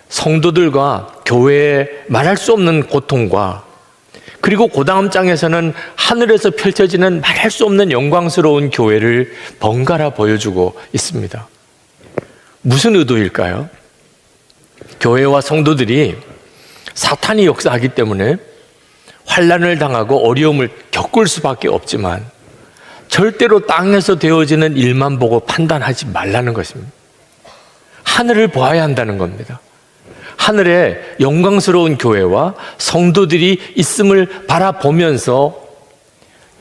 성도들과 교회에 말할 수 없는 고통과 그리고 그 다음 장에서는 하늘에서 펼쳐지는 말할 수 없는 영광스러운 교회를 번갈아 보여주고 있습니다. 무슨 의도일까요? 교회와 성도들이 사탄이 역사하기 때문에 환난을 당하고 어려움을 겪을 수밖에 없지만 절대로 땅에서 되어지는 일만 보고 판단하지 말라는 것입니다. 하늘을 보아야 한다는 겁니다. 하늘에 영광스러운 교회와 성도들이 있음을 바라보면서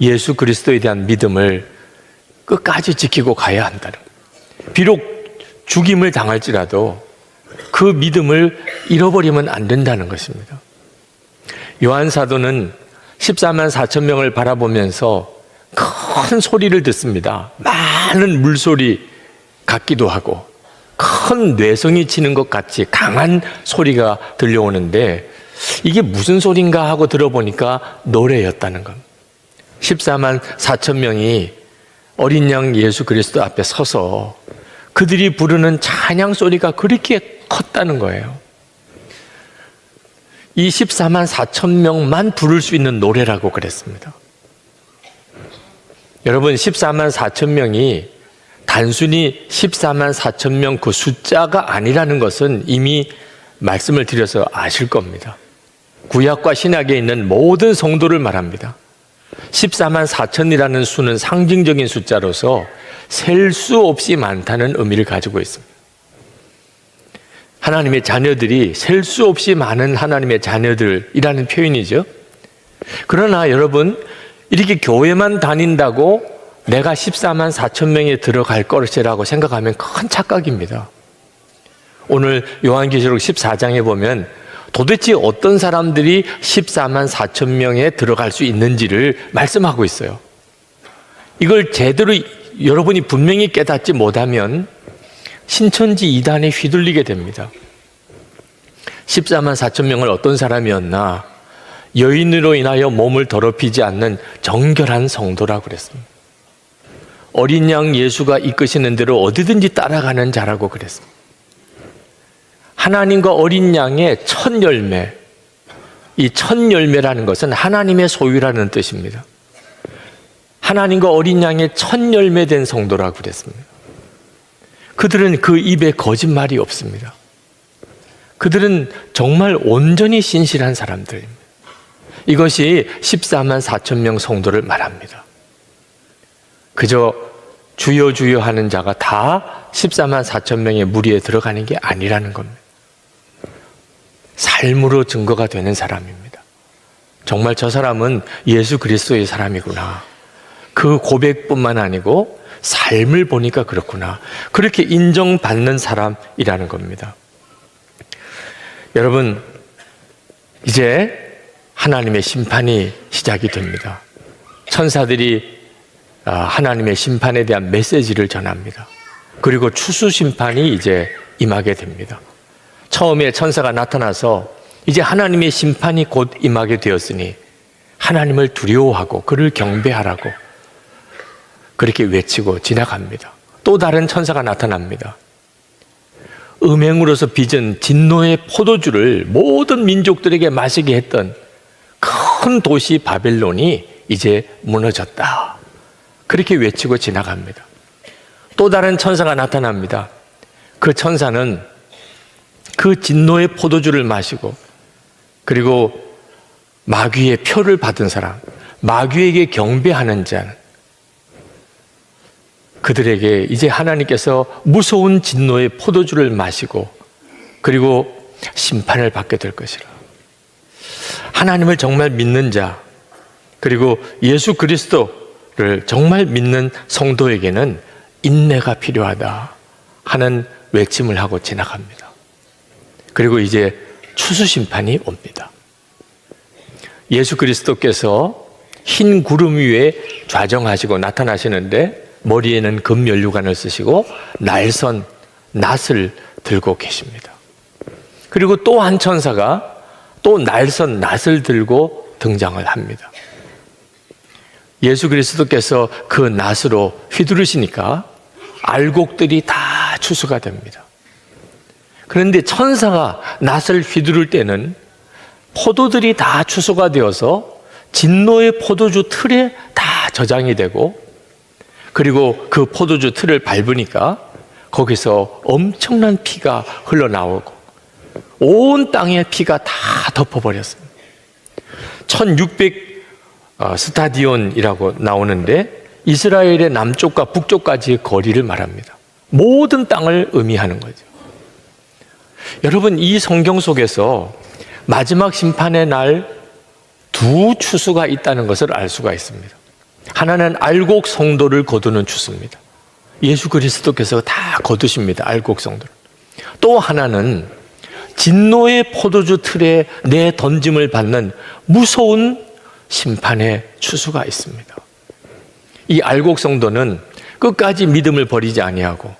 예수 그리스도에 대한 믿음을 끝까지 지키고 가야 한다는 거예요. 비록 죽임을 당할지라도 그 믿음을 잃어버리면 안 된다는 것입니다. 요한 사도는 14만 4천 명을 바라보면서 큰 소리를 듣습니다. 많은 물소리 같기도 하고 큰 뇌성이 치는 것 같이 강한 소리가 들려오는데 이게 무슨 소린가 하고 들어보니까 노래였다는 겁니다. 14만 4천 명이 어린 양 예수 그리스도 앞에 서서 그들이 부르는 찬양 소리가 그렇게 컸다는 거예요. 이 14만 4천 명만 부를 수 있는 노래라고 그랬습니다. 여러분, 14만 4천 명이 단순히 14만 4천 명 그 숫자가 아니라는 것은 이미 말씀을 드려서 아실 겁니다. 구약과 신약에 있는 모든 성도를 말합니다. 14만 4천이라는 수는 상징적인 숫자로서 셀 수 없이 많다는 의미를 가지고 있습니다. 하나님의 자녀들이 셀 수 없이 많은 하나님의 자녀들이라는 표현이죠. 그러나 여러분, 이렇게 교회만 다닌다고 내가 14만 4천 명에 들어갈 것이라고 생각하면 큰 착각입니다. 오늘 요한계시록 14장에 보면 도대체 어떤 사람들이 14만 4천 명에 들어갈 수 있는지를 말씀하고 있어요. 이걸 제대로 여러분이 분명히 깨닫지 못하면 신천지 이단에 휘둘리게 됩니다. 14만 4천 명을 어떤 사람이었나? 여인으로 인하여 몸을 더럽히지 않는 정결한 성도라고 그랬습니다. 어린 양 예수가 이끄시는 대로 어디든지 따라가는 자라고 그랬습니다. 하나님과 어린 양의 첫 열매, 이 첫 열매라는 것은 하나님의 소유라는 뜻입니다. 하나님과 어린 양의 첫 열매된 성도라고 그랬습니다. 그들은 그 입에 거짓말이 없습니다. 그들은 정말 온전히 신실한 사람들입니다. 이것이 14만 4천 명 성도를 말합니다. 그저 주여 주여 하는 자가 다 14만 4천 명의 무리에 들어가는 게 아니라는 겁니다. 삶으로 증거가 되는 사람입니다. 정말 저 사람은 예수 그리스도의 사람이구나. 그 고백뿐만 아니고 삶을 보니까 그렇구나. 그렇게 인정받는 사람이라는 겁니다. 여러분, 이제 하나님의 심판이 시작이 됩니다. 천사들이 하나님의 심판에 대한 메시지를 전합니다. 그리고 추수 심판이 이제 임하게 됩니다. 처음에 천사가 나타나서 이제 하나님의 심판이 곧 임하게 되었으니 하나님을 두려워하고 그를 경배하라고 그렇게 외치고 지나갑니다. 또 다른 천사가 나타납니다. 음행으로서 빚은 진노의 포도주를 모든 민족들에게 마시게 했던 큰 도시 바벨론이 이제 무너졌다. 그렇게 외치고 지나갑니다. 또 다른 천사가 나타납니다. 그 천사는 그 진노의 포도주를 마시고 그리고 마귀의 표를 받은 사람, 마귀에게 경배하는 자, 그들에게 이제 하나님께서 무서운 진노의 포도주를 마시고 그리고 심판을 받게 될 것이라. 하나님을 정말 믿는 자, 그리고 예수 그리스도를 정말 믿는 성도에게는 인내가 필요하다 하는 외침을 하고 지나갑니다. 그리고 이제 추수심판이 옵니다. 예수 그리스도께서 흰 구름 위에 좌정하시고 나타나시는데 머리에는 금면류관을 쓰시고 날선 낫을 들고 계십니다. 그리고 또 한 천사가 또 날선 낫을 들고 등장을 합니다. 예수 그리스도께서 그 낫으로 휘두르시니까 알곡들이 다 추수가 됩니다. 그런데 천사가 낫을 휘두를 때는 포도들이 다 추수가 되어서 진노의 포도주 틀에 다 저장이 되고 그리고 그 포도주 틀을 밟으니까 거기서 엄청난 피가 흘러나오고 온 땅에 피가 다 덮어버렸습니다. 1600 스타디온이라고 나오는데 이스라엘의 남쪽과 북쪽까지의 거리를 말합니다. 모든 땅을 의미하는 거죠. 여러분, 이 성경 속에서 마지막 심판의 날 두 추수가 있다는 것을 알 수가 있습니다. 하나는 알곡 성도를 거두는 추수입니다. 예수 그리스도께서 다 거두십니다. 알곡 성도를. 또 하나는 진노의 포도주 틀에 내 던짐을 받는 무서운 심판의 추수가 있습니다. 이 알곡 성도는 끝까지 믿음을 버리지 아니하고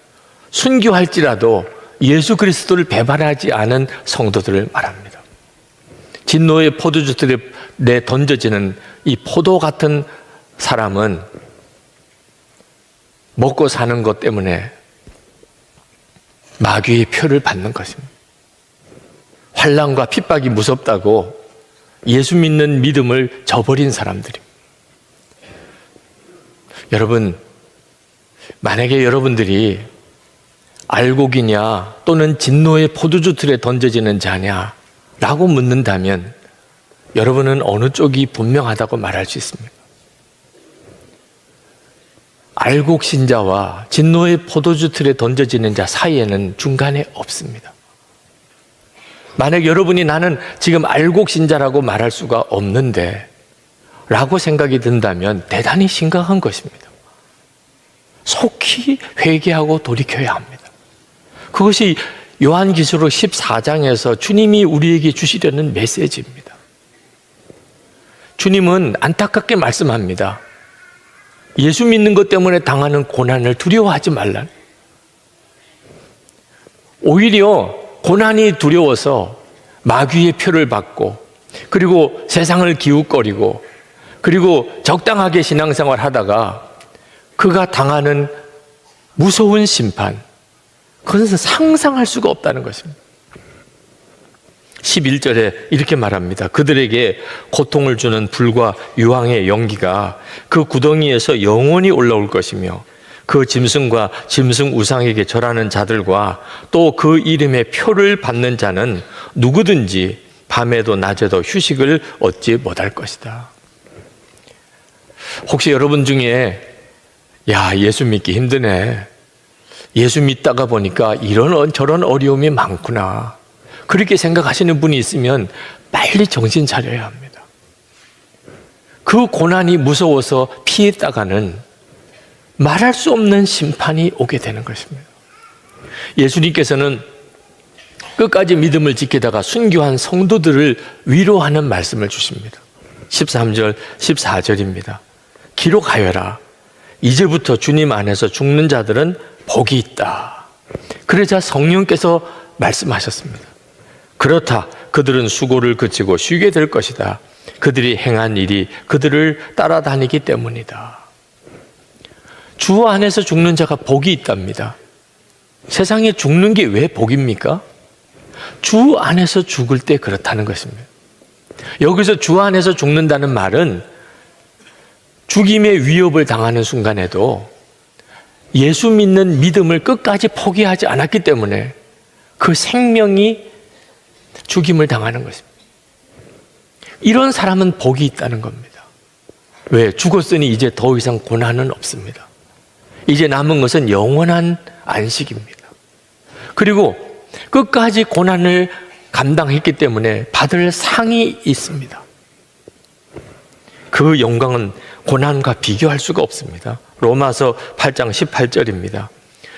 순교할지라도 예수 그리스도를 배반하지 않은 성도들을 말합니다. 진노의 포도주 틀에 내 던져지는 이 포도 같은 사람은 먹고 사는 것 때문에 마귀의 표를 받는 것입니다. 환난과 핍박이 무섭다고 예수 믿는 믿음을 저버린 사람들입니다. 여러분, 만약에 여러분들이 알곡이냐 또는 진노의 포도주 틀에 던져지는 자냐 라고 묻는다면 여러분은 어느 쪽이 분명하다고 말할 수 있습니까? 알곡 신자와 진노의 포도주 틀에 던져지는 자 사이에는 중간에 없습니다. 만약 여러분이 나는 지금 알곡 신자라고 말할 수가 없는데 라고 생각이 든다면 대단히 심각한 것입니다. 속히 회개하고 돌이켜야 합니다. 그것이 요한계시록 14장에서 주님이 우리에게 주시려는 메시지입니다. 주님은 안타깝게 말씀합니다. 예수 믿는 것 때문에 당하는 고난을 두려워하지 말라. 오히려 고난이 두려워서 마귀의 표를 받고 그리고 세상을 기웃거리고 그리고 적당하게 신앙생활 하다가 그가 당하는 무서운 심판, 그것은 상상할 수가 없다는 것입니다. 11절에 이렇게 말합니다. 그들에게 고통을 주는 불과 유황의 연기가 그 구덩이에서 영원히 올라올 것이며 그 짐승과 짐승 우상에게 절하는 자들과 또 그 이름의 표를 받는 자는 누구든지 밤에도 낮에도 휴식을 얻지 못할 것이다. 혹시 여러분 중에 야, 예수 믿기 힘드네. 예수 믿다가 보니까 이런 저런 어려움이 많구나. 그렇게 생각하시는 분이 있으면 빨리 정신 차려야 합니다. 그 고난이 무서워서 피했다가는 말할 수 없는 심판이 오게 되는 것입니다. 예수님께서는 끝까지 믿음을 지키다가 순교한 성도들을 위로하는 말씀을 주십니다. 13절, 14절입니다. 기록하여라. 이제부터 주님 안에서 죽는 자들은 복이 있다. 그러자 성령께서 말씀하셨습니다. 그렇다. 그들은 수고를 그치고 쉬게 될 것이다. 그들이 행한 일이 그들을 따라다니기 때문이다. 주 안에서 죽는 자가 복이 있답니다. 세상에 죽는 게 왜 복입니까? 주 안에서 죽을 때 그렇다는 것입니다. 여기서 주 안에서 죽는다는 말은 죽임의 위협을 당하는 순간에도 예수 믿는 믿음을 끝까지 포기하지 않았기 때문에 그 생명이 죽임을 당하는 것입니다. 이런 사람은 복이 있다는 겁니다. 왜? 죽었으니 이제 더 이상 고난은 없습니다. 이제 남은 것은 영원한 안식입니다. 그리고 끝까지 고난을 감당했기 때문에 받을 상이 있습니다. 그 영광은 고난과 비교할 수가 없습니다. 로마서 8장 18절입니다.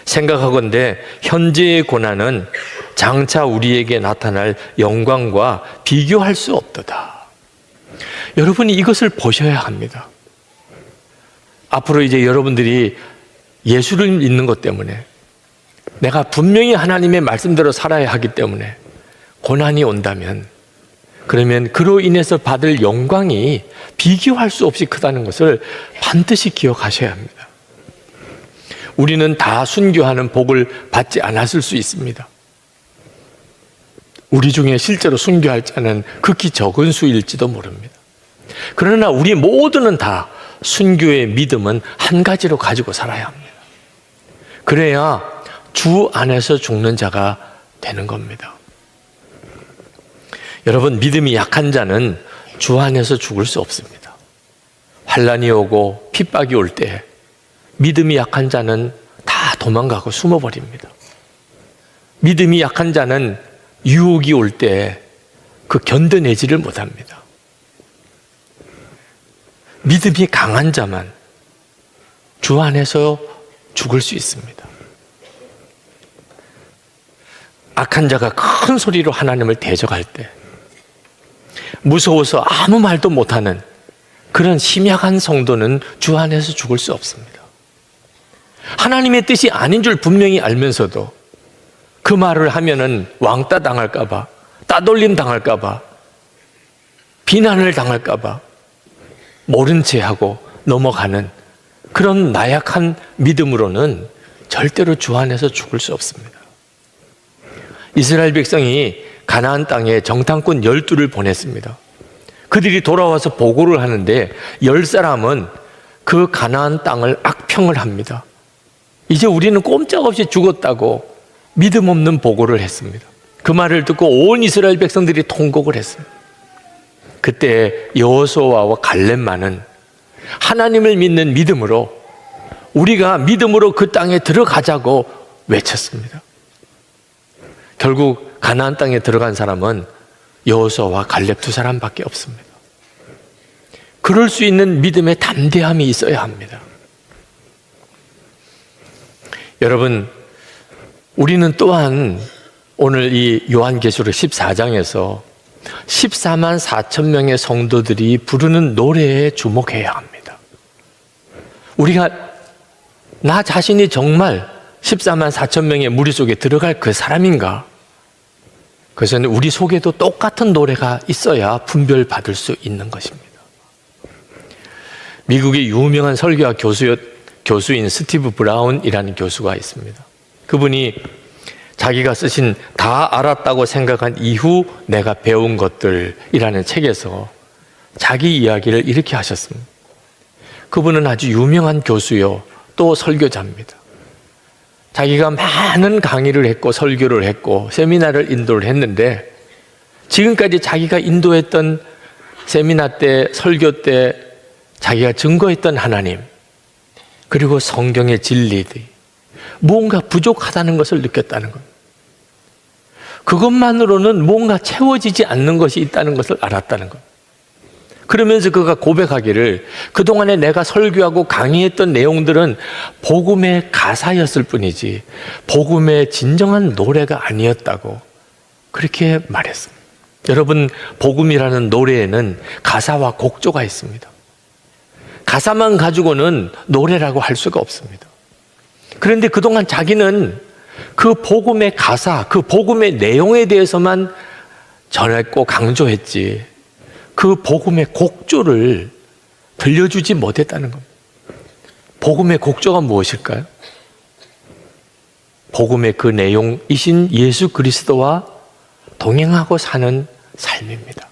생각하건대 현재의 고난은 장차 우리에게 나타날 영광과 비교할 수 없도다. 여러분이 이것을 보셔야 합니다. 앞으로 이제 여러분들이 예수를 믿는 것 때문에 내가 분명히 하나님의 말씀대로 살아야 하기 때문에 고난이 온다면 그러면 그로 인해서 받을 영광이 비교할 수 없이 크다는 것을 반드시 기억하셔야 합니다. 우리는 다 순교하는 복을 받지 않았을 수 있습니다. 우리 중에 실제로 순교할 자는 극히 적은 수일지도 모릅니다. 그러나 우리 모두는 다 순교의 믿음은 한 가지로 가지고 살아야 합니다. 그래야 주 안에서 죽는 자가 되는 겁니다. 여러분, 믿음이 약한 자는 주 안에서 죽을 수 없습니다. 환난이 오고 핍박이 올 때 믿음이 약한 자는 다 도망가고 숨어버립니다. 믿음이 약한 자는 유혹이 올 때 그 견뎌내지를 못합니다. 믿음이 강한 자만 주 안에서 죽을 수 있습니다. 악한 자가 큰 소리로 하나님을 대적할 때 무서워서 아무 말도 못하는 그런 심약한 성도는 주 안에서 죽을 수 없습니다. 하나님의 뜻이 아닌 줄 분명히 알면서도 그 말을 하면은 왕따 당할까 봐, 따돌림 당할까 봐, 비난을 당할까 봐 모른 채 하고 넘어가는 그런 나약한 믿음으로는 절대로 주 안에서 죽을 수 없습니다. 이스라엘 백성이 가나안 땅에 정탐꾼 12를 보냈습니다. 그들이 돌아와서 보고를 하는데 10사람은 그 가나안 땅을 악평을 합니다. 이제 우리는 꼼짝없이 죽었다고 믿음 없는 보고를 했습니다. 그 말을 듣고 온 이스라엘 백성들이 통곡을 했습니다. 그때 여호수아와 갈렙만은 하나님을 믿는 믿음으로 우리가 믿음으로 그 땅에 들어가자고 외쳤습니다. 결국 가나안 땅에 들어간 사람은 여호수아와 갈렙 2사람밖에 없습니다. 그럴 수 있는 믿음의 담대함이 있어야 합니다. 여러분, 우리는 또한 오늘 이 요한계시록 14장에서 14만 4천 명의 성도들이 부르는 노래에 주목해야 합니다. 우리가 나 자신이 정말 14만 4천 명의 무리 속에 들어갈 그 사람인가? 그래서 우리 속에도 똑같은 노래가 있어야 분별받을 수 있는 것입니다. 미국의 유명한 설교학 교수인 스티브 브라운이라는 교수가 있습니다. 그분이 자기가 쓰신 다 알았다고 생각한 이후 내가 배운 것들이라는 책에서 자기 이야기를 이렇게 하셨습니다. 그분은 아주 유명한 교수요, 또 설교자입니다. 자기가 많은 강의를 했고 설교를 했고 세미나를 인도를 했는데 지금까지 자기가 인도했던 세미나 때, 설교 때 자기가 증거했던 하나님 그리고 성경의 진리들이 뭔가 부족하다는 것을 느꼈다는 겁니다. 그것만으로는 뭔가 채워지지 않는 것이 있다는 것을 알았다는 겁니다. 그러면서 그가 고백하기를 그동안에 내가 설교하고 강의했던 내용들은 복음의 가사였을 뿐이지 복음의 진정한 노래가 아니었다고 그렇게 말했습니다. 여러분, 복음이라는 노래에는 가사와 곡조가 있습니다. 가사만 가지고는 노래라고 할 수가 없습니다. 그런데 그동안 자기는 그 복음의 가사, 그 복음의 내용에 대해서만 전했고 강조했지 그 복음의 곡조를 들려주지 못했다는 겁니다. 복음의 곡조가 무엇일까요? 복음의 그 내용이신 예수 그리스도와 동행하고 사는 삶입니다.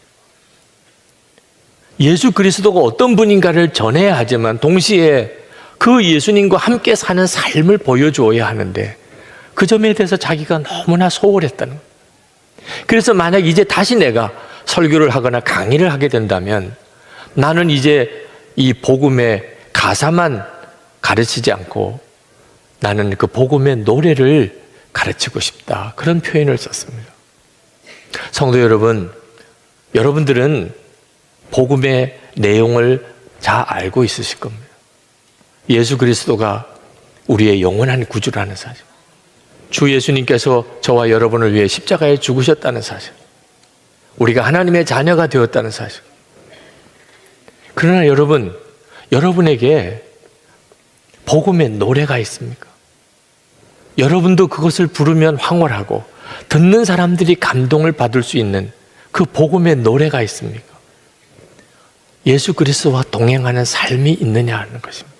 예수 그리스도가 어떤 분인가를 전해야 하지만 동시에 그 예수님과 함께 사는 삶을 보여주어야 하는데 그 점에 대해서 자기가 너무나 소홀했다는 거예요. 그래서 만약 이제 다시 내가 설교를 하거나 강의를 하게 된다면 나는 이제 이 복음의 가사만 가르치지 않고 나는 그 복음의 노래를 가르치고 싶다. 그런 표현을 썼습니다. 성도 여러분, 여러분들은 복음의 내용을 잘 알고 있으실 겁니다. 예수 그리스도가 우리의 영원한 구주라는 사실, 주 예수님께서 저와 여러분을 위해 십자가에 죽으셨다는 사실, 우리가 하나님의 자녀가 되었다는 사실. 그러나 여러분, 여러분에게 복음의 노래가 있습니까? 여러분도 그것을 부르면 황홀하고 듣는 사람들이 감동을 받을 수 있는 그 복음의 노래가 있습니까? 예수 그리스도와 동행하는 삶이 있느냐 하는 것입니다.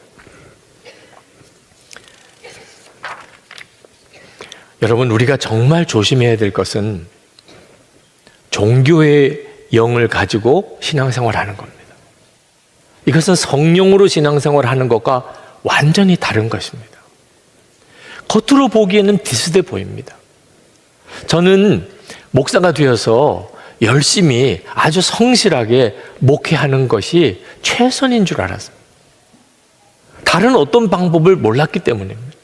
여러분, 우리가 정말 조심해야 될 것은 종교의 영을 가지고 신앙생활하는 겁니다. 이것은 성령으로 신앙생활하는 것과 완전히 다른 것입니다. 겉으로 보기에는 비슷해 보입니다. 저는 목사가 되어서 열심히 아주 성실하게 목회하는 것이 최선인 줄 알았습니다. 다른 어떤 방법을 몰랐기 때문입니다.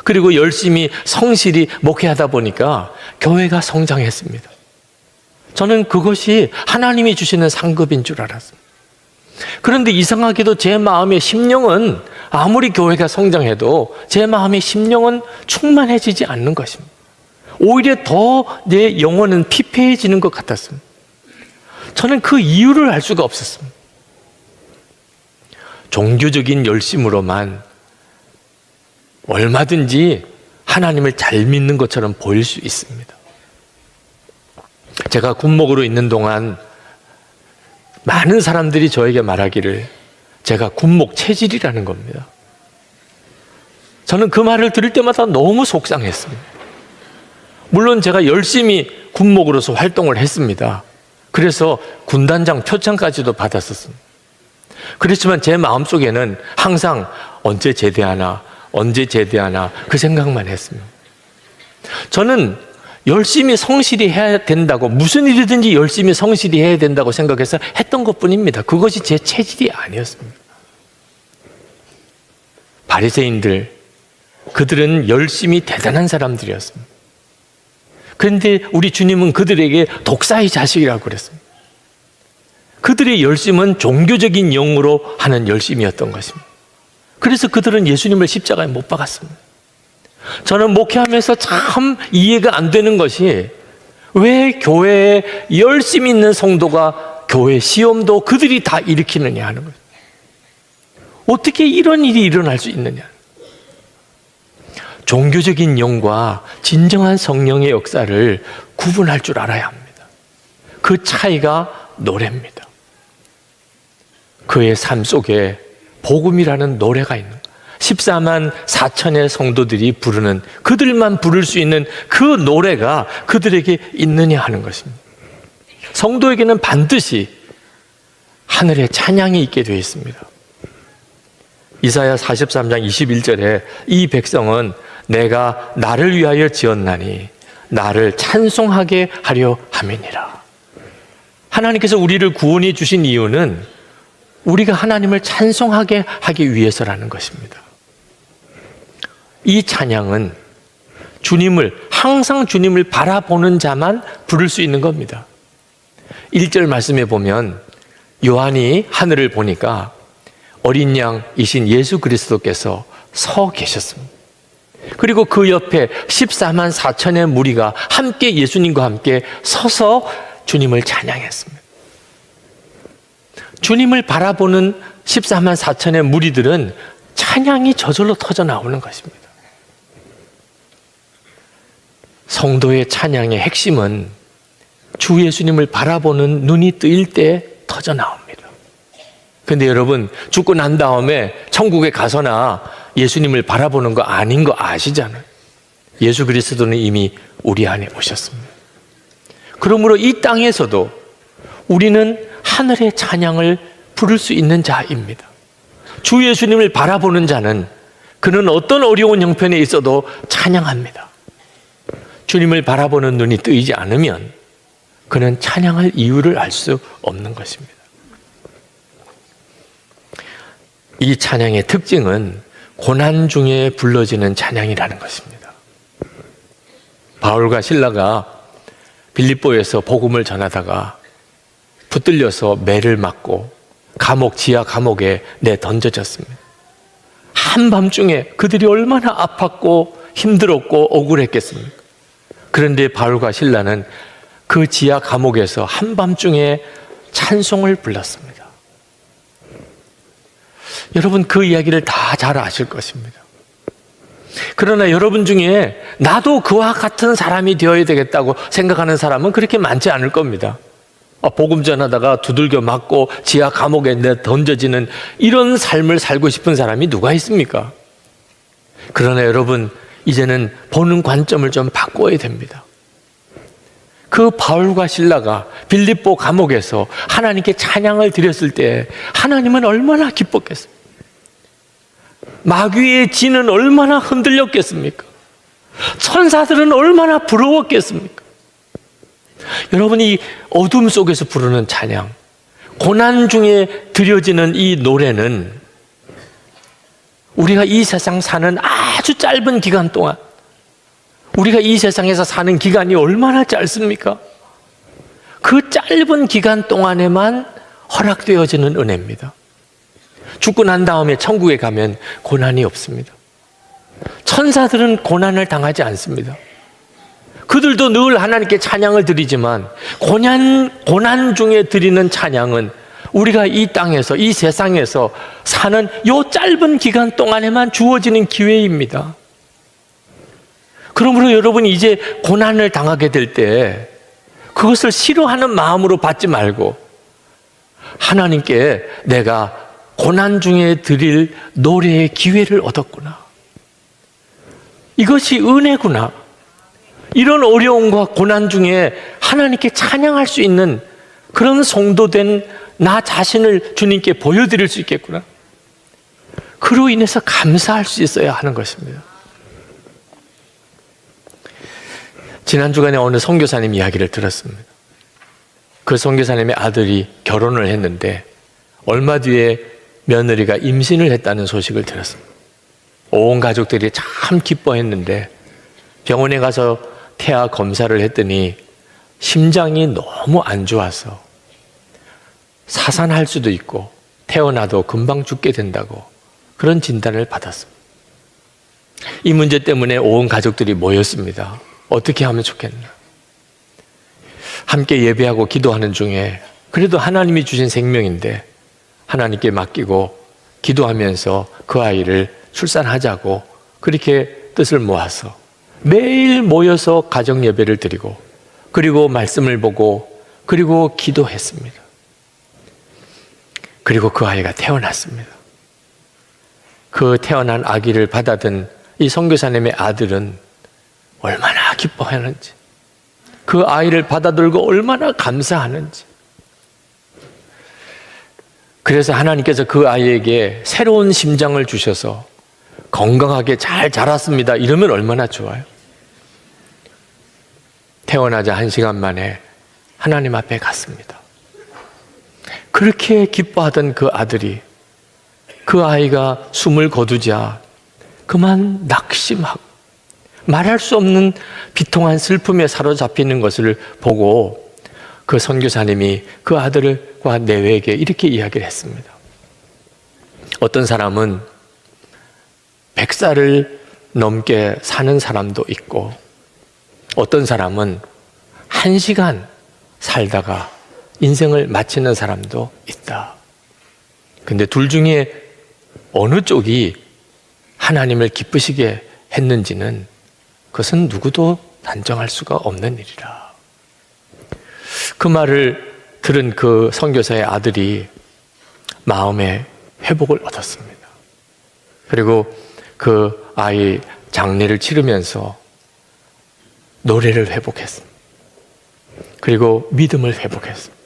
그리고 열심히 성실히 목회하다 보니까 교회가 성장했습니다. 저는 그것이 하나님이 주시는 상급인 줄 알았습니다. 그런데 이상하게도 제 마음의 심령은 아무리 교회가 성장해도 제 마음의 심령은 충만해지지 않는 것입니다. 오히려 더 내 영혼은 피폐해지는 것 같았습니다. 저는 그 이유를 알 수가 없었습니다. 종교적인 열심으로만 얼마든지 하나님을 잘 믿는 것처럼 보일 수 있습니다. 제가 군목으로 있는 동안 많은 사람들이 저에게 말하기를 제가 군목 체질이라는 겁니다. 저는 그 말을 들을 때마다 너무 속상했습니다. 물론 제가 열심히 군목으로서 활동을 했습니다. 그래서 군단장 표창까지도 받았었습니다. 그렇지만 제 마음속에는 항상 언제 제대하나 그 생각만 했습니다. 저는 열심히 성실히 해야 된다고, 무슨 일이든지 열심히 성실히 해야 된다고 생각해서 했던 것뿐입니다. 그것이 제 체질이 아니었습니다. 바리새인들, 그들은 열심히 대단한 사람들이었습니다. 그런데 우리 주님은 그들에게 독사의 자식이라고 그랬습니다. 그들의 열심은 종교적인 영으로 하는 열심이었던 것입니다. 그래서 그들은 예수님을 십자가에 못 박았습니다. 저는 목회하면서 참 이해가 안 되는 것이 왜 교회에 열심히 있는 성도가 교회 시험도 그들이 다 일으키느냐 하는 거예요. 어떻게 이런 일이 일어날 수 있느냐. 종교적인 영과 진정한 성령의 역사를 구분할 줄 알아야 합니다. 그 차이가 노래입니다. 그의 삶 속에 복음이라는 노래가 있는 거예요. 14만 4천의 성도들이 부르는, 그들만 부를 수 있는 그 노래가 그들에게 있느냐 하는 것입니다. 성도에게는 반드시 하늘의 찬양이 있게 되어 있습니다. 이사야 43장 21절에 이 백성은 내가 나를 위하여 지었나니 나를 찬송하게 하려 함이니라. 하나님께서 우리를 구원해 주신 이유는 우리가 하나님을 찬송하게 하기 위해서라는 것입니다. 이 찬양은 항상 주님을 바라보는 자만 부를 수 있는 겁니다. 1절 말씀에 보면 요한이 하늘을 보니까 어린 양이신 예수 그리스도께서 서 계셨습니다. 그리고 그 옆에 14만 4천의 무리가 함께 예수님과 함께 서서 주님을 찬양했습니다. 주님을 바라보는 14만 4천의 무리들은 찬양이 저절로 터져 나오는 것입니다. 성도의 찬양의 핵심은 주 예수님을 바라보는 눈이 뜨일 때 터져 나옵니다. 그런데 여러분, 죽고 난 다음에 천국에 가서나 예수님을 바라보는 거 아닌 거 아시잖아요. 예수 그리스도는 이미 우리 안에 오셨습니다. 그러므로 이 땅에서도 우리는 하늘의 찬양을 부를 수 있는 자입니다. 주 예수님을 바라보는 자는 그는 어떤 어려운 형편에 있어도 찬양합니다. 주님을 바라보는 눈이 뜨이지 않으면 그는 찬양할 이유를 알 수 없는 것입니다. 이 찬양의 특징은 고난 중에 불러지는 찬양이라는 것입니다. 바울과 실라가 빌립보에서 복음을 전하다가 붙들려서 매를 맞고 지하 감옥에 내던져졌습니다. 한밤중에 그들이 얼마나 아팠고 힘들었고 억울했겠습니까? 그런데 바울과 실라는 그 지하 감옥에서 한밤중에 찬송을 불렀습니다. 여러분, 그 이야기를 다 잘 아실 것입니다. 그러나 여러분 중에 나도 그와 같은 사람이 되어야 되겠다고 생각하는 사람은 그렇게 많지 않을 겁니다. 복음 전하다가 두들겨 맞고 지하 감옥에 던져지는 이런 삶을 살고 싶은 사람이 누가 있습니까? 그러나 여러분, 이제는 보는 관점을 좀 바꿔야 됩니다. 그 바울과 실라가 빌립보 감옥에서 하나님께 찬양을 드렸을 때 하나님은 얼마나 기뻤겠습니까? 마귀의 진은 얼마나 흔들렸겠습니까? 천사들은 얼마나 부러웠겠습니까? 여러분이 어둠 속에서 부르는 찬양, 고난 중에 드려지는 이 노래는 우리가 이 세상 사는 아주 아주 짧은 기간 동안, 우리가 이 세상에서 사는 기간이 얼마나 짧습니까? 그 짧은 기간 동안에만 허락되어지는 은혜입니다. 죽고 난 다음에 천국에 가면 고난이 없습니다. 천사들은 고난을 당하지 않습니다. 그들도 늘 하나님께 찬양을 드리지만 고난 중에 드리는 찬양은 우리가 이 땅에서, 이 세상에서 사는 요 짧은 기간 동안에만 주어지는 기회입니다. 그러므로 여러분이 이제 고난을 당하게 될 때 그것을 싫어하는 마음으로 받지 말고 하나님께 내가 고난 중에 드릴 노래의 기회를 얻었구나. 이것이 은혜구나. 이런 어려움과 고난 중에 하나님께 찬양할 수 있는 그런 성도된 나 자신을 주님께 보여드릴 수 있겠구나. 그로 인해서 감사할 수 있어야 하는 것입니다. 지난 주간에 어느 선교사님 이야기를 들었습니다. 그 선교사님의 아들이 결혼을 했는데 얼마 뒤에 며느리가 임신을 했다는 소식을 들었습니다. 온 가족들이 참 기뻐했는데 병원에 가서 태아 검사를 했더니 심장이 너무 안 좋아서 사산할 수도 있고 태어나도 금방 죽게 된다고 그런 진단을 받았습니다. 이 문제 때문에 온 가족들이 모였습니다. 어떻게 하면 좋겠나? 함께 예배하고 기도하는 중에 그래도 하나님이 주신 생명인데 하나님께 맡기고 기도하면서 그 아이를 출산하자고 그렇게 뜻을 모아서 매일 모여서 가정 예배를 드리고 그리고 말씀을 보고 그리고 기도했습니다. 그리고 그 아이가 태어났습니다. 그 태어난 아기를 받아든 이 선교사님의 아들은 얼마나 기뻐하는지, 그 아이를 받아들고 얼마나 감사하는지. 그래서 하나님께서 그 아이에게 새로운 심장을 주셔서 건강하게 잘 자랐습니다. 이러면 얼마나 좋아요. 태어나자 1시간 만에 하나님 앞에 갔습니다. 그렇게 기뻐하던 그 아들이, 그 아이가 숨을 거두자 그만 낙심하고 말할 수 없는 비통한 슬픔에 사로잡히는 것을 보고 그 선교사님이 그 아들과 내외에게 이렇게 이야기를 했습니다. 어떤 사람은 100살을 넘게 사는 사람도 있고 어떤 사람은 1시간 살다가 인생을 마치는 사람도 있다. 근데 둘 중에 어느 쪽이 하나님을 기쁘시게 했는지는 그것은 누구도 단정할 수가 없는 일이라. 그 말을 들은 그 선교사의 아들이 마음의 회복을 얻었습니다. 그리고 그 아이 장례를 치르면서 노래를 회복했습니다. 그리고 믿음을 회복했습니다.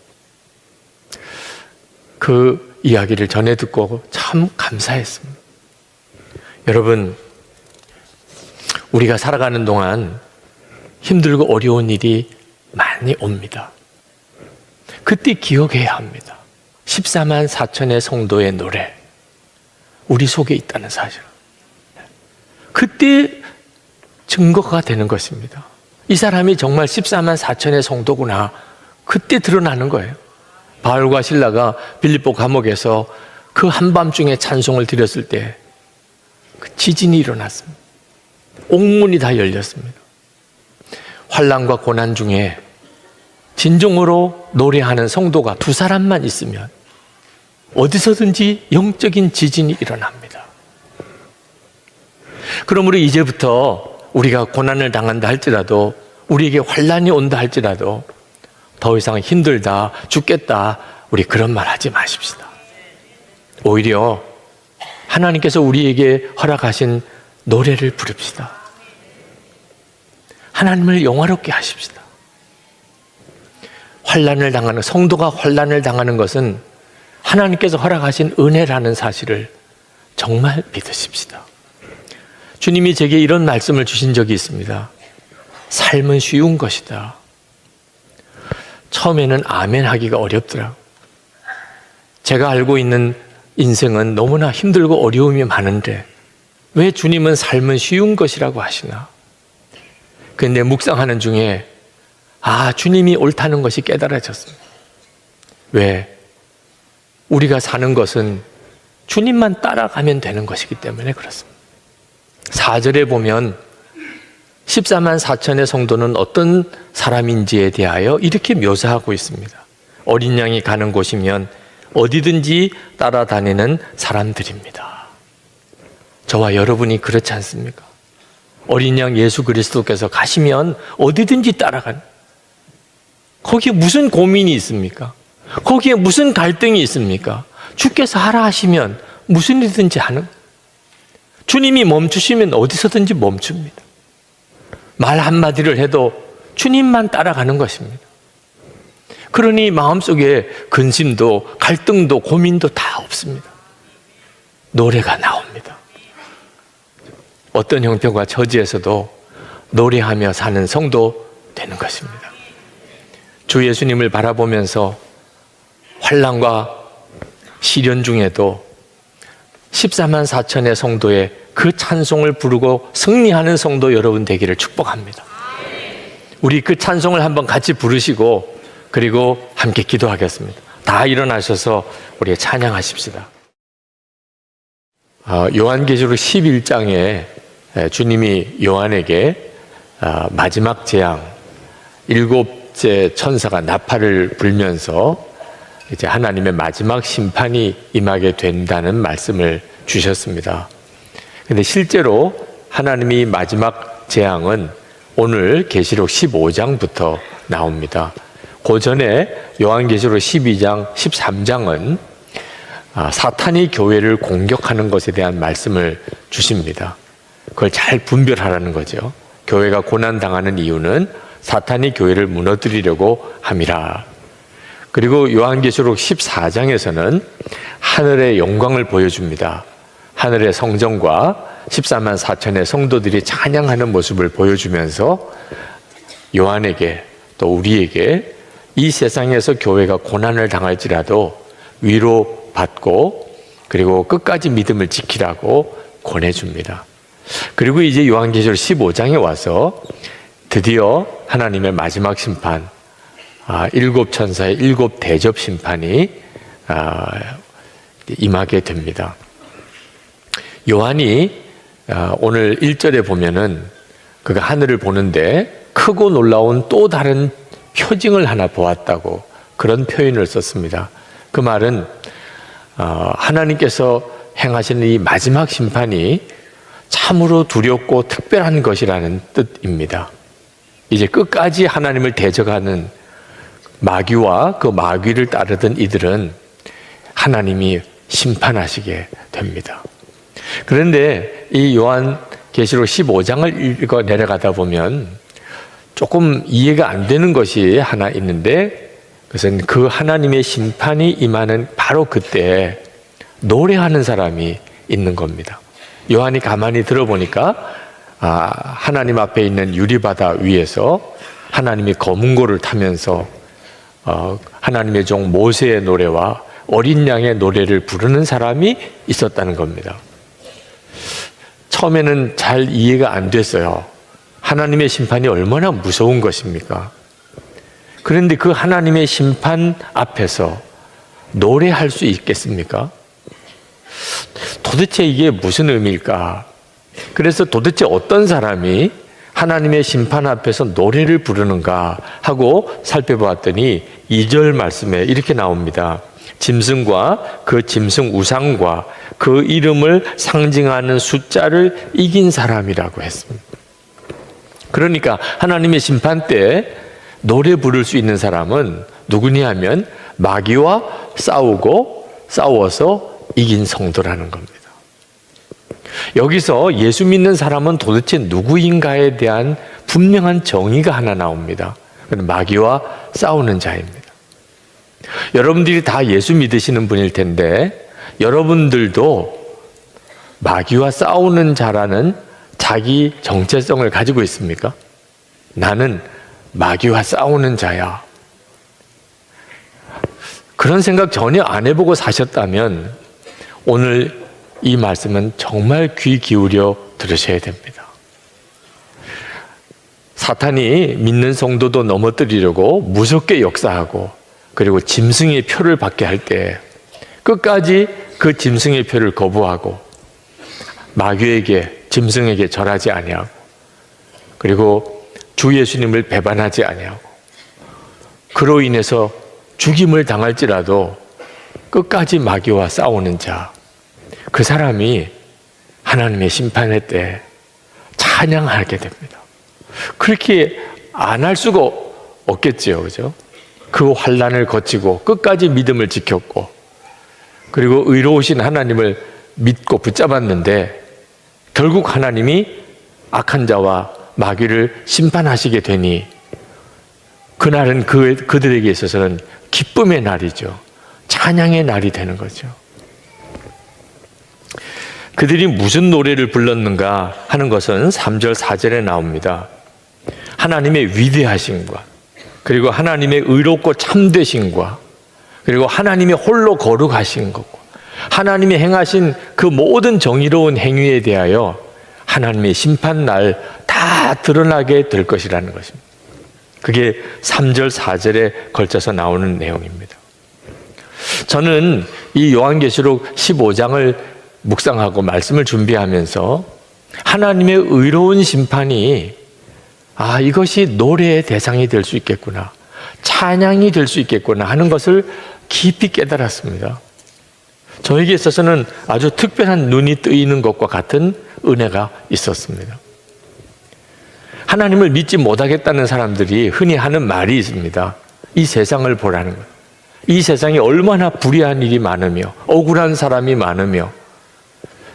그 이야기를 전해 듣고 참 감사했습니다. 여러분, 우리가 살아가는 동안 힘들고 어려운 일이 많이 옵니다. 그때 기억해야 합니다. 14만 4천의 성도의 노래, 우리 속에 있다는 사실. 그때 증거가 되는 것입니다. 이 사람이 정말 14만 4천의 성도구나. 그때 드러나는 거예요. 바울과 실라가 빌립보 감옥에서 그 한밤중에 찬송을 드렸을 때 그 지진이 일어났습니다. 옥문이 다 열렸습니다. 환난과 고난 중에 진정으로 노래하는 성도가 2사람만 있으면 어디서든지 영적인 지진이 일어납니다. 그러므로 이제부터 우리가 고난을 당한다 할지라도, 우리에게 환난이 온다 할지라도 더 이상 힘들다, 죽겠다, 우리 그런 말 하지 마십시다. 오히려 하나님께서 우리에게 허락하신 노래를 부릅시다. 하나님을 영화롭게 하십시다. 환난을 당하는, 성도가 환난을 당하는 것은 하나님께서 허락하신 은혜라는 사실을 정말 믿으십시다. 주님이 제게 이런 말씀을 주신 적이 있습니다. 삶은 쉬운 것이다. 처음에는 아멘 하기가 어렵더라고요. 제가 알고 있는 인생은 너무나 힘들고 어려움이 많은데 왜 주님은 삶은 쉬운 것이라고 하시나? 근데 묵상하는 중에 주님이 옳다는 것이 깨달아졌습니다. 왜? 우리가 사는 것은 주님만 따라가면 되는 것이기 때문에 그렇습니다. 4절에 보면 14만 4천의 성도는 어떤 사람인지에 대하여 이렇게 묘사하고 있습니다. 어린 양이 가는 곳이면 어디든지 따라다니는 사람들입니다. 저와 여러분이 그렇지 않습니까? 어린 양 예수 그리스도께서 가시면 어디든지 따라가는, 거기에 무슨 고민이 있습니까? 거기에 무슨 갈등이 있습니까? 주께서 하라 하시면 무슨 일이든지 하는, 주님이 멈추시면 어디서든지 멈춥니다. 말 한마디를 해도 주님만 따라가는 것입니다. 그러니 마음속에 근심도 갈등도 고민도 다 없습니다. 노래가 나옵니다. 어떤 형편과 처지에서도 노래하며 사는 성도 되는 것입니다. 주 예수님을 바라보면서 환난과 시련 중에도 14만 4천의 성도의 그 찬송을 부르고 승리하는 성도 여러분 되기를 축복합니다. 우리 그 찬송을 한번 같이 부르시고 그리고 함께 기도하겠습니다. 다 일어나셔서 우리 찬양하십시다. 요한계시록 11장에 주님이 요한에게 마지막 재앙, 7째 천사가 나팔을 불면서 이제 하나님의 마지막 심판이 임하게 된다는 말씀을 주셨습니다. 근데 실제로 하나님이 마지막 재앙은 오늘 계시록 15장부터 나옵니다. 그 전에 요한계시록 12장, 13장은 사탄이 교회를 공격하는 것에 대한 말씀을 주십니다. 그걸 잘 분별하라는 거죠. 교회가 고난당하는 이유는 사탄이 교회를 무너뜨리려고 함이라. 그리고 요한계시록 14장에서는 하늘의 영광을 보여줍니다. 하늘의 성전과 14만 4천의 성도들이 찬양하는 모습을 보여주면서 요한에게 또 우리에게 이 세상에서 교회가 고난을 당할지라도 위로받고 그리고 끝까지 믿음을 지키라고 권해줍니다. 그리고 이제 요한계시록 15장에 와서 드디어 하나님의 마지막 심판, 7천사의 7대접 심판이 임하게 됩니다. 요한이 오늘 1절에 보면은 그가 하늘을 보는데 크고 놀라운 또 다른 표징을 하나 보았다고 그런 표현을 썼습니다. 그 말은 하나님께서 행하시는 이 마지막 심판이 참으로 두렵고 특별한 것이라는 뜻입니다. 이제 끝까지 하나님을 대적하는 마귀와 그 마귀를 따르던 이들은 하나님이 심판하시게 됩니다. 그런데 이 요한계시록 15장을 읽어 내려가다 보면 조금 이해가 안 되는 것이 하나 있는데, 그것은 그 하나님의 심판이 임하는 바로 그때 노래하는 사람이 있는 겁니다. 요한이 가만히 들어보니까 하나님 앞에 있는 유리바다 위에서 하나님이 검은고를 타면서 하나님의 종 모세의 노래와 어린 양의 노래를 부르는 사람이 있었다는 겁니다. 처음에는 잘 이해가 안 됐어요. 하나님의 심판이 얼마나 무서운 것입니까? 그런데 그 하나님의 심판 앞에서 노래할 수 있겠습니까? 도대체 이게 무슨 의미일까? 그래서 도대체 어떤 사람이 하나님의 심판 앞에서 노래를 부르는가 하고 살펴보았더니 2절 말씀에 이렇게 나옵니다. 짐승과 그 짐승 우상과 그 이름을 상징하는 숫자를 이긴 사람이라고 했습니다. 그러니까 하나님의 심판 때 노래 부를 수 있는 사람은 누구냐 하면 마귀와 싸워서 이긴 성도라는 겁니다. 여기서 예수 믿는 사람은 도대체 누구인가에 대한 분명한 정의가 하나 나옵니다. 그건 마귀와 싸우는 자입니다. 여러분들이 다 예수 믿으시는 분일 텐데 여러분들도 마귀와 싸우는 자라는 자기 정체성을 가지고 있습니까? 나는 마귀와 싸우는 자야. 그런 생각 전혀 안 해보고 사셨다면 오늘 이 말씀은 정말 귀 기울여 들으셔야 됩니다. 사탄이 믿는 성도도 넘어뜨리려고 무섭게 역사하고 그리고 짐승의 표를 받게 할 때 끝까지 그 짐승의 표를 거부하고 마귀에게 짐승에게 절하지 아니하고 그리고 주 예수님을 배반하지 아니하고 그로 인해서 죽임을 당할지라도 끝까지 마귀와 싸우는 자, 그 사람이 하나님의 심판의 때 찬양하게 됩니다. 그렇게 안 할 수가 없겠지요, 그죠? 그 환난을 거치고 끝까지 믿음을 지켰고 그리고 의로우신 하나님을 믿고 붙잡았는데 결국 하나님이 악한 자와 마귀를 심판하시게 되니 그날은 그들에게 있어서는 기쁨의 날이죠. 찬양의 날이 되는 거죠. 그들이 무슨 노래를 불렀는가 하는 것은 3절 4절에 나옵니다. 하나님의 위대하심과 그리고 하나님의 의롭고 참되심과 그리고 하나님의 홀로 거룩하신 것과 하나님이 행하신 그 모든 정의로운 행위에 대하여 하나님의 심판날 다 드러나게 될 것이라는 것입니다. 그게 3절 4절에 걸쳐서 나오는 내용입니다. 저는 이 요한계시록 15장을 묵상하고 말씀을 준비하면서 하나님의 의로운 심판이 이것이 노래의 대상이 될 수 있겠구나, 찬양이 될 수 있겠구나 하는 것을 깊이 깨달았습니다. 저에게 있어서는 아주 특별한 눈이 뜨이는 것과 같은 은혜가 있었습니다. 하나님을 믿지 못하겠다는 사람들이 흔히 하는 말이 있습니다. 이 세상을 보라는 거예요. 이 세상에 얼마나 불의한 일이 많으며 억울한 사람이 많으며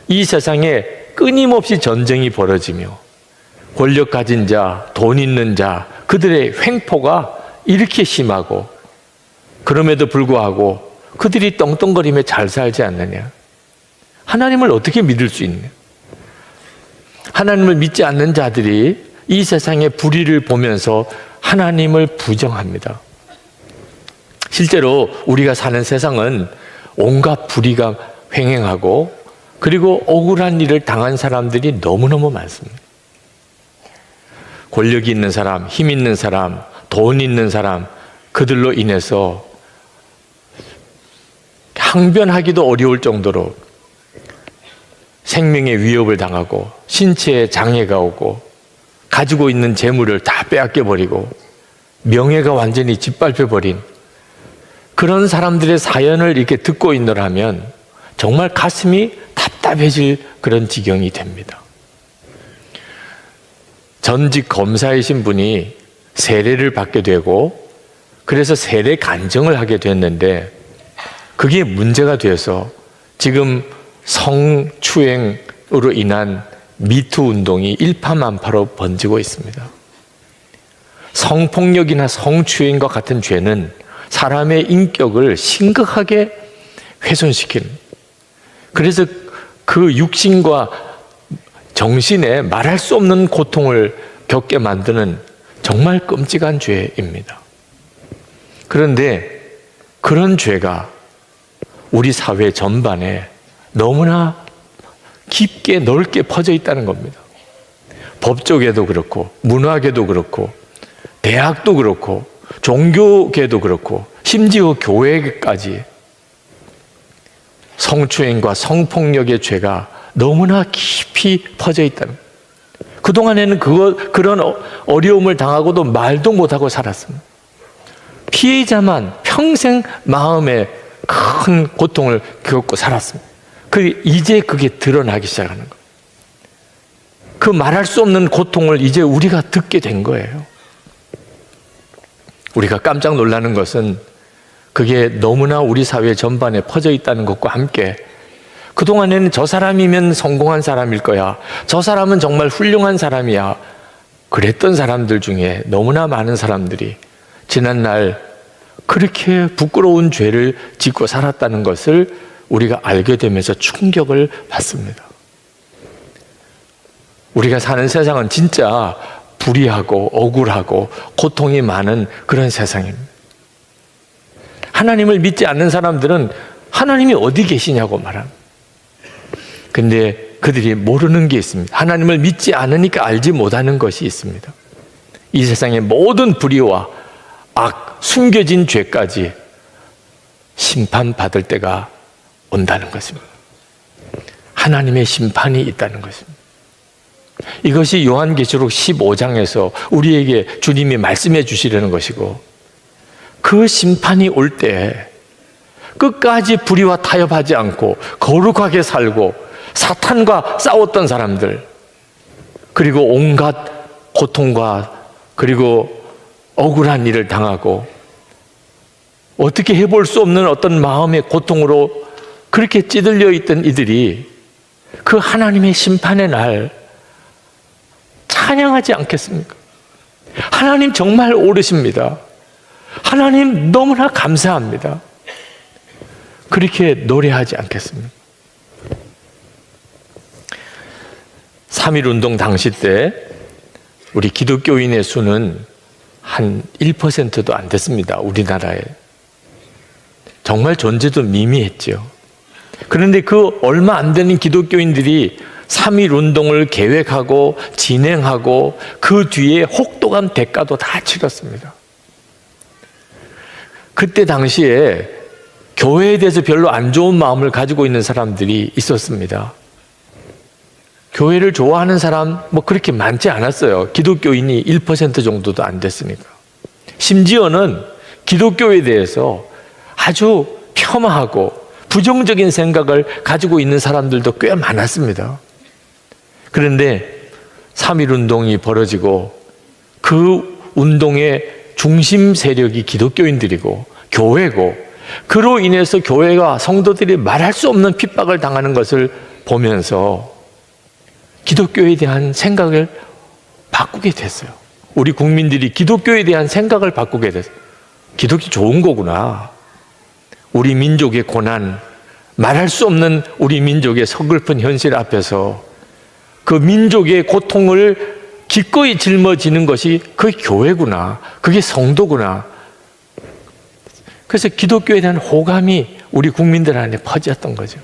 이 세상에 끊임없이 전쟁이 벌어지며 권력 가진 자, 돈 있는 자, 그들의 횡포가 이렇게 심하고 그럼에도 불구하고 그들이 떵떵거리며 잘 살지 않느냐? 하나님을 어떻게 믿을 수 있냐? 하나님을 믿지 않는 자들이 이 세상의 불의를 보면서 하나님을 부정합니다. 실제로 우리가 사는 세상은 온갖 불의가 횡행하고 그리고 억울한 일을 당한 사람들이 너무너무 많습니다. 권력이 있는 사람, 힘 있는 사람, 돈 있는 사람, 그들로 인해서 항변하기도 어려울 정도로 생명의 위협을 당하고 신체에 장애가 오고 가지고 있는 재물을 다 빼앗겨 버리고 명예가 완전히 짓밟혀 버린 그런 사람들의 사연을 이렇게 듣고 있노라면 정말 가슴이 답답해질 그런 지경이 됩니다. 전직 검사이신 분이 세례를 받게 되고 그래서 세례 간증을 하게 됐는데 그게 문제가 되어서 지금 성추행으로 인한 미투 운동이 일파만파로 번지고 있습니다. 성폭력이나 성추행과 같은 죄는 사람의 인격을 심각하게 훼손시키는, 그래서 그 육신과 정신에 말할 수 없는 고통을 겪게 만드는 정말 끔찍한 죄입니다. 그런데 그런 죄가 우리 사회 전반에 너무나 깊게 넓게 퍼져 있다는 겁니다. 법조계도 그렇고 문화계도 그렇고 대학도 그렇고 종교계도 그렇고 심지어 교회까지 성추행과 성폭력의 죄가 너무나 깊이 퍼져 있다는 거예요. 그동안에는 그런 어려움을 당하고도 말도 못하고 살았습니다. 피해자만 평생 마음에 큰 고통을 겪고 살았습니다. 이제 그게 드러나기 시작하는 거예요. 그 말할 수 없는 고통을 이제 우리가 듣게 된 거예요. 우리가 깜짝 놀라는 것은 그게 너무나 우리 사회 전반에 퍼져 있다는 것과 함께 그동안에는 저 사람이면 성공한 사람일 거야, 저 사람은 정말 훌륭한 사람이야, 그랬던 사람들 중에 너무나 많은 사람들이 지난날 그렇게 부끄러운 죄를 짓고 살았다는 것을 우리가 알게 되면서 충격을 받습니다. 우리가 사는 세상은 진짜 불의하고 억울하고 고통이 많은 그런 세상입니다. 하나님을 믿지 않는 사람들은 하나님이 어디 계시냐고 말합니다. 근데 그들이 모르는 게 있습니다. 하나님을 믿지 않으니까 알지 못하는 것이 있습니다. 이 세상의 모든 불의와 악, 숨겨진 죄까지 심판받을 때가 온다는 것입니다. 하나님의 심판이 있다는 것입니다. 이것이 요한계시록 15장에서 우리에게 주님이 말씀해 주시려는 것이고, 그 심판이 올 때 끝까지 불의와 타협하지 않고 거룩하게 살고 사탄과 싸웠던 사람들, 그리고 온갖 고통과 그리고 억울한 일을 당하고 어떻게 해볼 수 없는 어떤 마음의 고통으로 그렇게 찌들려 있던 이들이 그 하나님의 심판의 날 찬양하지 않겠습니까? 하나님 정말 옳으십니다. 하나님 너무나 감사합니다. 그렇게 노래하지 않겠습니까? 3.1운동 당시 때 우리 기독교인의 수는 한 1%도 안 됐습니다. 우리나라에. 정말 존재도 미미했죠. 그런데 그 얼마 안 되는 기독교인들이 3.1운동을 계획하고 진행하고 그 뒤에 혹독한 대가도 다 치렀습니다. 그때 당시에 교회에 대해서 별로 안 좋은 마음을 가지고 있는 사람들이 있었습니다. 교회를 좋아하는 사람 뭐 그렇게 많지 않았어요. 기독교인이 1% 정도도 안 됐으니까. 심지어는 기독교에 대해서 아주 폄하하고 부정적인 생각을 가지고 있는 사람들도 꽤 많았습니다. 그런데 3.1운동이 벌어지고 그 운동의 중심 세력이 기독교인들이고 교회고, 그로 인해서 교회가 성도들이 말할 수 없는 핍박을 당하는 것을 보면서 기독교에 대한 생각을 바꾸게 됐어요. 우리 국민들이 기독교에 대한 생각을 바꾸게 됐어요. 기독교 좋은 거구나. 우리 민족의 고난, 말할 수 없는 우리 민족의 서글픈 현실 앞에서 그 민족의 고통을 기꺼이 짊어지는 것이 그 교회구나. 그게 성도구나. 그래서 기독교에 대한 호감이 우리 국민들 안에 퍼졌던 거죠.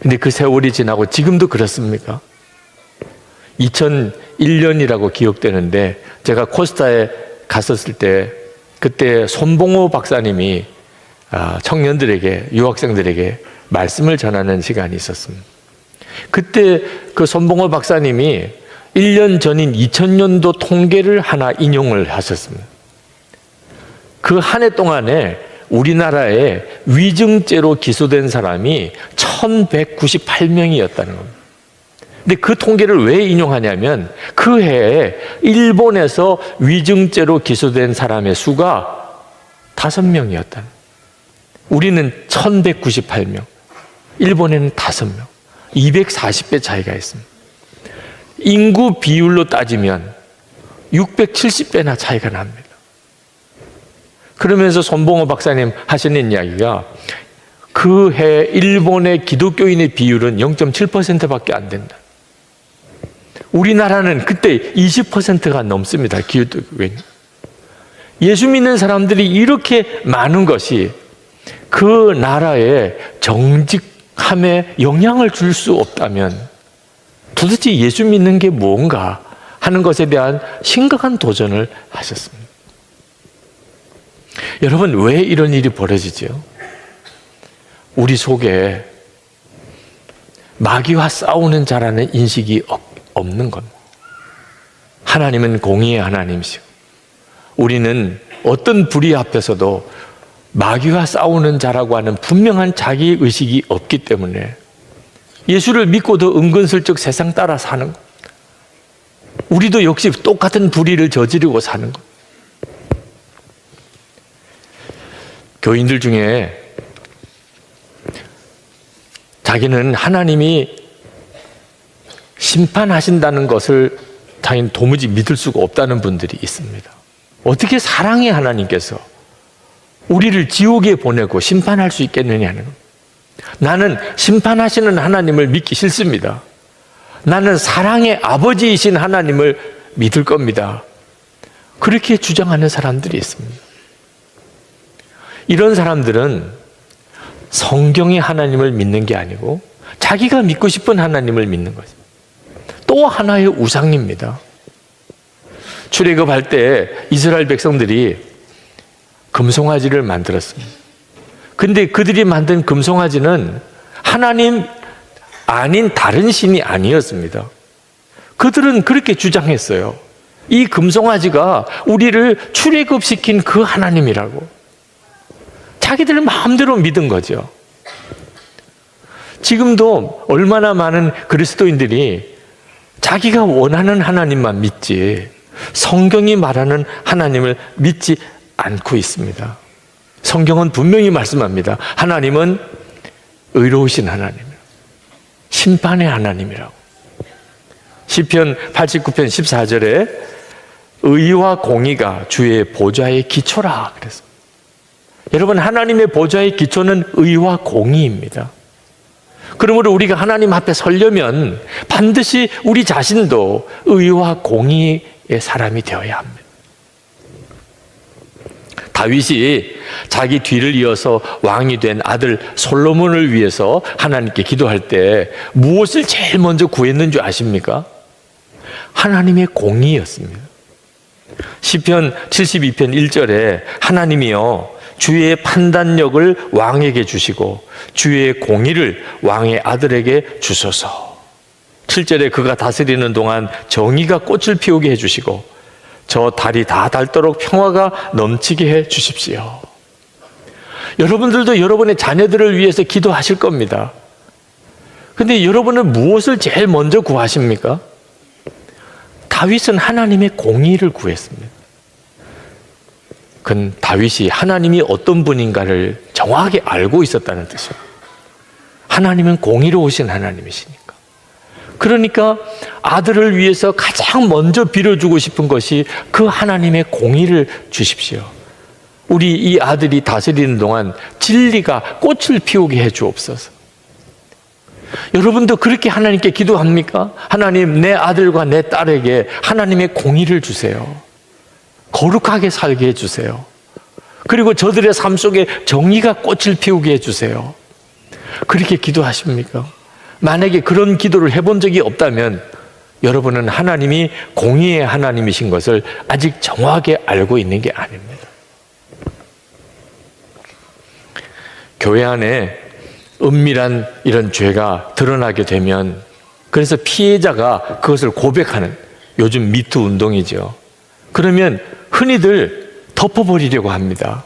근데 그 세월이 지나고 지금도 그렇습니까? 2001년이라고 기억되는데 제가 코스타에 갔었을 때 그때 손봉호 박사님이 청년들에게, 유학생들에게 말씀을 전하는 시간이 있었습니다. 그때 그 손봉호 박사님이 1년 전인 2000년도 통계를 하나 인용을 하셨습니다. 그 한 해 동안에 우리나라에 위증죄로 기소된 사람이 1198명이었다는 겁니다. 근데 그 통계를 왜 인용하냐면 그 해에 일본에서 위증죄로 기소된 사람의 수가 5명이었다. 우리는 1198명, 일본에는 5명, 240배 차이가 있습니다. 인구 비율로 따지면 670배나 차이가 납니다. 그러면서 손봉호 박사님 하시는 이야기가 그 해 일본의 기독교인의 비율은 0.7%밖에 안 된다. 우리나라는 그때 20%가 넘습니다. 기독교인. 예수 믿는 사람들이 이렇게 많은 것이 그 나라의 정직함에 영향을 줄 수 없다면 도대체 예수 믿는 게 뭔가 하는 것에 대한 심각한 도전을 하셨습니다. 여러분, 왜 이런 일이 벌어지죠? 우리 속에 마귀와 싸우는 자라는 인식이 없는 겁니다. 하나님은 공의의 하나님이시고 우리는 어떤 불의 앞에서도 마귀와 싸우는 자라고 하는 분명한 자기의식이 없기 때문에 예수를 믿고도 은근슬쩍 세상 따라 사는 것. 우리도 역시 똑같은 불의를 저지르고 사는 것. 교인들 중에 자기는 하나님이 심판하신다는 것을 자기는 도무지 믿을 수가 없다는 분들이 있습니다. 어떻게 사랑의 하나님께서 우리를 지옥에 보내고 심판할 수 있겠느냐는 겁니다. 나는 심판하시는 하나님을 믿기 싫습니다. 나는 사랑의 아버지이신 하나님을 믿을 겁니다. 그렇게 주장하는 사람들이 있습니다. 이런 사람들은 성경의 하나님을 믿는 게 아니고 자기가 믿고 싶은 하나님을 믿는 거죠. 또 하나의 우상입니다. 출애굽할 때 이스라엘 백성들이 금송아지를 만들었습니다. 근데 그들이 만든 금송아지는 하나님 아닌 다른 신이 아니었습니다. 그들은 그렇게 주장했어요. 이 금송아지가 우리를 출애굽시킨 그 하나님이라고. 자기들 마음대로 믿은 거죠. 지금도 얼마나 많은 그리스도인들이 자기가 원하는 하나님만 믿지 성경이 말하는 하나님을 믿지 않고 있습니다. 성경은 분명히 말씀합니다. 하나님은 의로우신 하나님, 심판의 하나님이라고. 시편 89편 14절에 의와 공의가 주의 보좌의 기초라 그랬습니다. 여러분, 하나님의 보좌의 기초는 의와 공의입니다. 그러므로 우리가 하나님 앞에 서려면 반드시 우리 자신도 의와 공의의 사람이 되어야 합니다. 다윗이 자기 뒤를 이어서 왕이 된 아들 솔로몬을 위해서 하나님께 기도할 때 무엇을 제일 먼저 구했는 줄 아십니까? 하나님의 공의였습니다. 시편 72편 1절에 하나님이여 주의 판단력을 왕에게 주시고 주의 공의를 왕의 아들에게 주소서. 7절에 그가 다스리는 동안 정의가 꽃을 피우게 해주시고 저 달이 다 닳도록 평화가 넘치게 해 주십시오. 여러분들도 여러분의 자녀들을 위해서 기도하실 겁니다. 근데 여러분은 무엇을 제일 먼저 구하십니까? 다윗은 하나님의 공의를 구했습니다. 그건 다윗이 하나님이 어떤 분인가를 정확하게 알고 있었다는 뜻이에요. 하나님은 공의로우신 하나님이시니까. 그러니까 아들을 위해서 가장 먼저 빌어주고 싶은 것이 그 하나님의 공의를 주십시오. 우리 이 아들이 다스리는 동안 진리가 꽃을 피우게 해 주옵소서. 여러분도 그렇게 하나님께 기도합니까? 하나님, 내 아들과 내 딸에게 하나님의 공의를 주세요. 거룩하게 살게 해주세요. 그리고 저들의 삶 속에 정의가 꽃을 피우게 해주세요. 그렇게 기도하십니까? 만약에 그런 기도를 해본 적이 없다면 여러분은 하나님이 공의의 하나님이신 것을 아직 정확하게 알고 있는 게 아닙니다. 교회 안에 은밀한 이런 죄가 드러나게 되면 그래서 피해자가 그것을 고백하는 요즘 미투 운동이죠. 그러면 흔히들 덮어버리려고 합니다.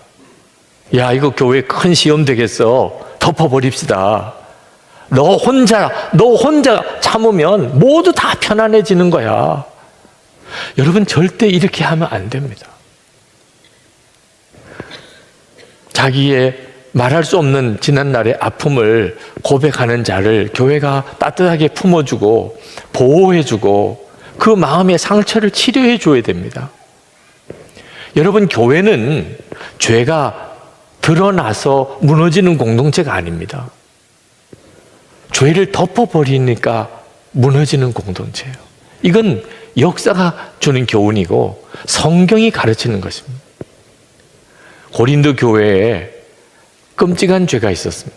야, 이거 교회 큰 시험 되겠어. 덮어버립시다. 너 혼자 참으면 모두 다 편안해지는 거야. 여러분, 절대 이렇게 하면 안 됩니다. 자기의 말할 수 없는 지난날의 아픔을 고백하는 자를 교회가 따뜻하게 품어주고 보호해주고 그 마음의 상처를 치료해 줘야 됩니다. 여러분, 교회는 죄가 드러나서 무너지는 공동체가 아닙니다. 죄를 덮어버리니까 무너지는 공동체예요. 이건 역사가 주는 교훈이고 성경이 가르치는 것입니다. 고린도 교회에 끔찍한 죄가 있었습니다.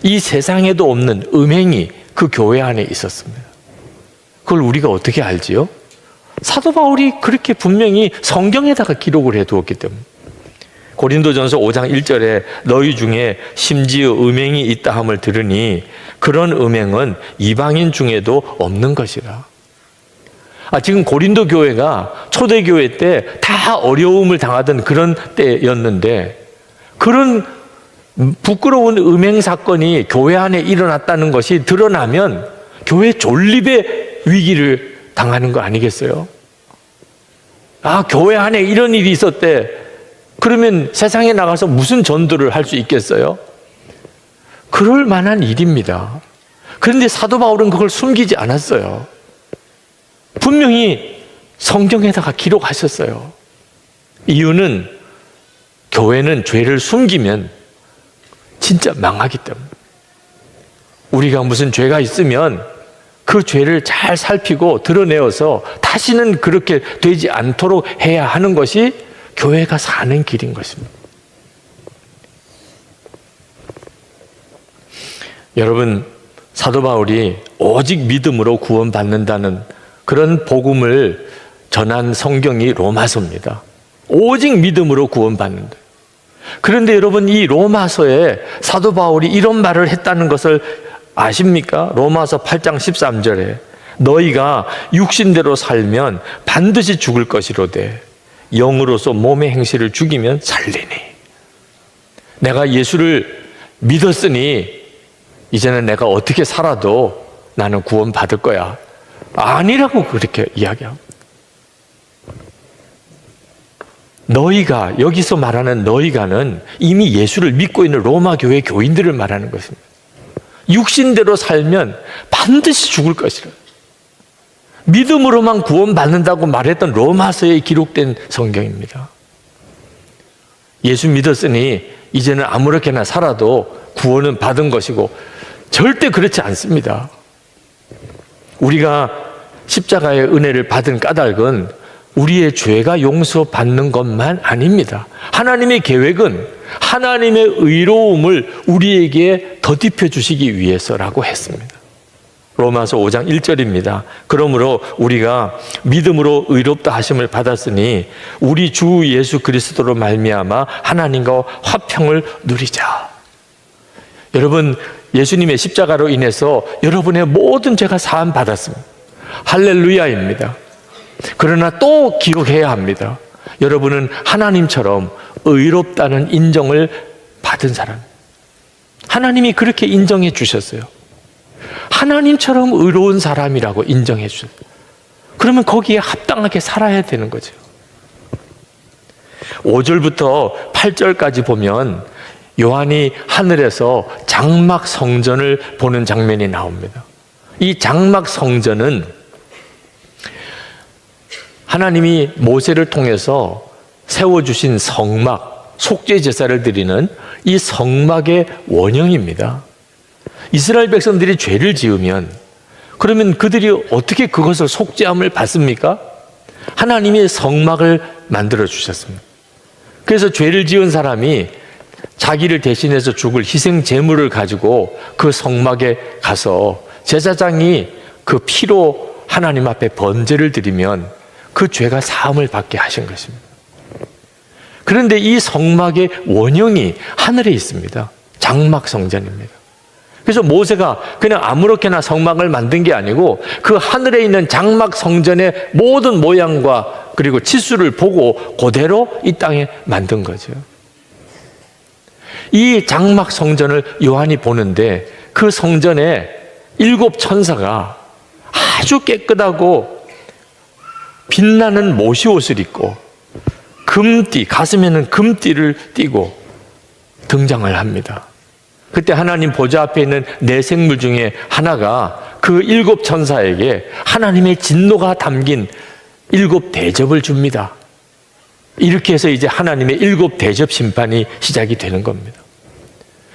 이 세상에도 없는 음행이 그 교회 안에 있었습니다. 그걸 우리가 어떻게 알지요? 사도 바울이 그렇게 분명히 성경에다가 기록을 해두었기 때문에. 고린도전서 5장 1절에 너희 중에 심지어 음행이 있다 함을 들으니 그런 음행은 이방인 중에도 없는 것이라. 지금 고린도 교회가 초대교회 때 다 어려움을 당하던 그런 때였는데 그런 부끄러운 음행 사건이 교회 안에 일어났다는 것이 드러나면 교회 존립의 위기를 당하는 거 아니겠어요? 교회 안에 이런 일이 있었대. 그러면 세상에 나가서 무슨 전도를 할 수 있겠어요? 그럴 만한 일입니다. 그런데 사도 바울은 그걸 숨기지 않았어요. 분명히 성경에다가 기록하셨어요. 이유는 교회는 죄를 숨기면 진짜 망하기 때문에. 우리가 무슨 죄가 있으면 그 죄를 잘 살피고 드러내어서 다시는 그렇게 되지 않도록 해야 하는 것이 교회가 사는 길인 것입니다. 여러분, 사도 바울이 오직 믿음으로 구원받는다는 그런 복음을 전한 성경이 로마서입니다. 오직 믿음으로 구원받는다. 그런데 여러분, 이 로마서에 사도 바울이 이런 말을 했다는 것을 아십니까? 로마서 8장 13절에 너희가 육신대로 살면 반드시 죽을 것이로되 영으로서 몸의 행실을 죽이면 살리니. 내가 예수를 믿었으니 이제는 내가 어떻게 살아도 나는 구원받을 거야. 아니라고 그렇게 이야기합니다. 너희가, 여기서 말하는 너희가는 이미 예수를 믿고 있는 로마 교회 교인들을 말하는 것입니다. 육신대로 살면 반드시 죽을 것이라. 믿음으로만 구원받는다고 말했던 로마서에 기록된 성경입니다. 예수 믿었으니 이제는 아무렇게나 살아도 구원은 받은 것이고, 절대 그렇지 않습니다. 우리가 십자가의 은혜를 받은 까닭은 우리의 죄가 용서받는 것만 아닙니다. 하나님의 계획은 하나님의 의로움을 우리에게 덧입혀 주시기 위해서라고 했습니다. 로마서 5장 1절입니다. 그러므로 우리가 믿음으로 의롭다 하심을 받았으니 우리 주 예수 그리스도로 말미암아 하나님과 화평을 누리자. 여러분, 예수님의 십자가로 인해서 여러분의 모든 죄가 사함 받았습니다. 할렐루야입니다. 그러나 또 기억해야 합니다. 여러분은 하나님처럼 의롭다는 인정을 받은 사람. 하나님이 그렇게 인정해 주셨어요. 하나님처럼 의로운 사람이라고 인정해 주셨어요. 그러면 거기에 합당하게 살아야 되는 거죠. 5절부터 8절까지 보면 요한이 하늘에서 장막 성전을 보는 장면이 나옵니다. 이 장막 성전은 하나님이 모세를 통해서 세워주신 성막, 속죄 제사를 드리는 이 성막의 원형입니다. 이스라엘 백성들이 죄를 지으면 그러면 그들이 어떻게 그것을 속죄함을 받습니까? 하나님이 성막을 만들어 주셨습니다. 그래서 죄를 지은 사람이 자기를 대신해서 죽을 희생 제물을 가지고 그 성막에 가서 제사장이 그 피로 하나님 앞에 번제를 드리면 그 죄가 사함을 받게 하신 것입니다. 그런데 이 성막의 원형이 하늘에 있습니다. 장막 성전입니다. 그래서 모세가 그냥 아무렇게나 성막을 만든 게 아니고 그 하늘에 있는 장막 성전의 모든 모양과 그리고 치수를 보고 그대로 이 땅에 만든 거죠. 이 장막 성전을 요한이 보는데 그 성전에 7 천사가 아주 깨끗하고 빛나는 모시옷을 입고 금띠, 가슴에는 금띠를 띠고 등장을 합니다. 그때 하나님 보좌 앞에 있는 네 생물 중에 하나가 그 7 천사에게 하나님의 진노가 담긴 7 대접을 줍니다. 이렇게 해서 이제 하나님의 7 대접 심판이 시작이 되는 겁니다.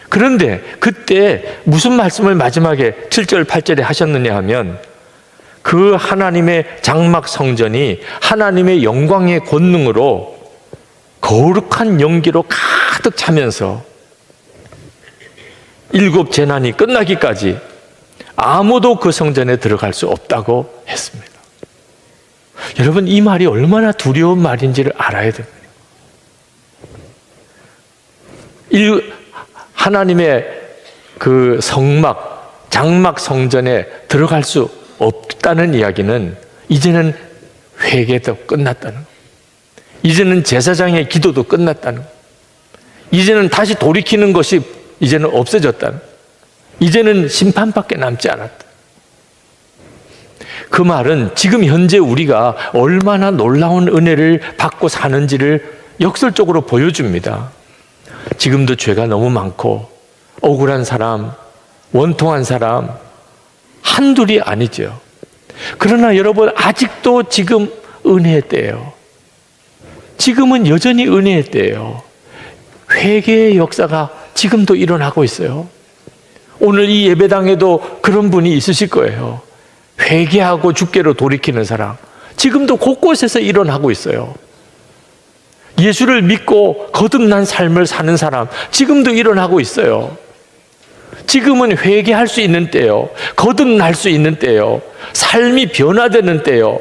그런데 그때 무슨 말씀을 마지막에 7절, 8절에 하셨느냐 하면 그 하나님의 장막 성전이 하나님의 영광의 권능으로 거룩한 연기로 가득 차면서 7 재난이 끝나기까지 아무도 그 성전에 들어갈 수 없다고 했습니다. 여러분, 이 말이 얼마나 두려운 말인지를 알아야 됩니다. 하나님의 그 성막, 장막 성전에 들어갈 수 없다는 이야기는 이제는 회개도 끝났다는 것, 이제는 제사장의 기도도 끝났다는 것, 이제는 다시 돌이키는 것이 이제는 없어졌다는 것, 이제는 심판밖에 남지 않았다. 그 말은 지금 현재 우리가 얼마나 놀라운 은혜를 받고 사는지를 역설적으로 보여줍니다. 지금도 죄가 너무 많고 억울한 사람, 원통한 사람 한둘이 아니죠. 그러나 여러분, 아직도 지금 은혜의 때예요. 지금은 여전히 은혜의 때예요. 회개의 역사가 지금도 일어나고 있어요. 오늘 이 예배당에도 그런 분이 있으실 거예요. 회개하고 주께로 돌이키는 사람 지금도 곳곳에서 일어나고 있어요. 예수를 믿고 거듭난 삶을 사는 사람 지금도 일어나고 있어요. 지금은 회개할 수 있는 때요. 거듭날 수 있는 때요. 삶이 변화되는 때요.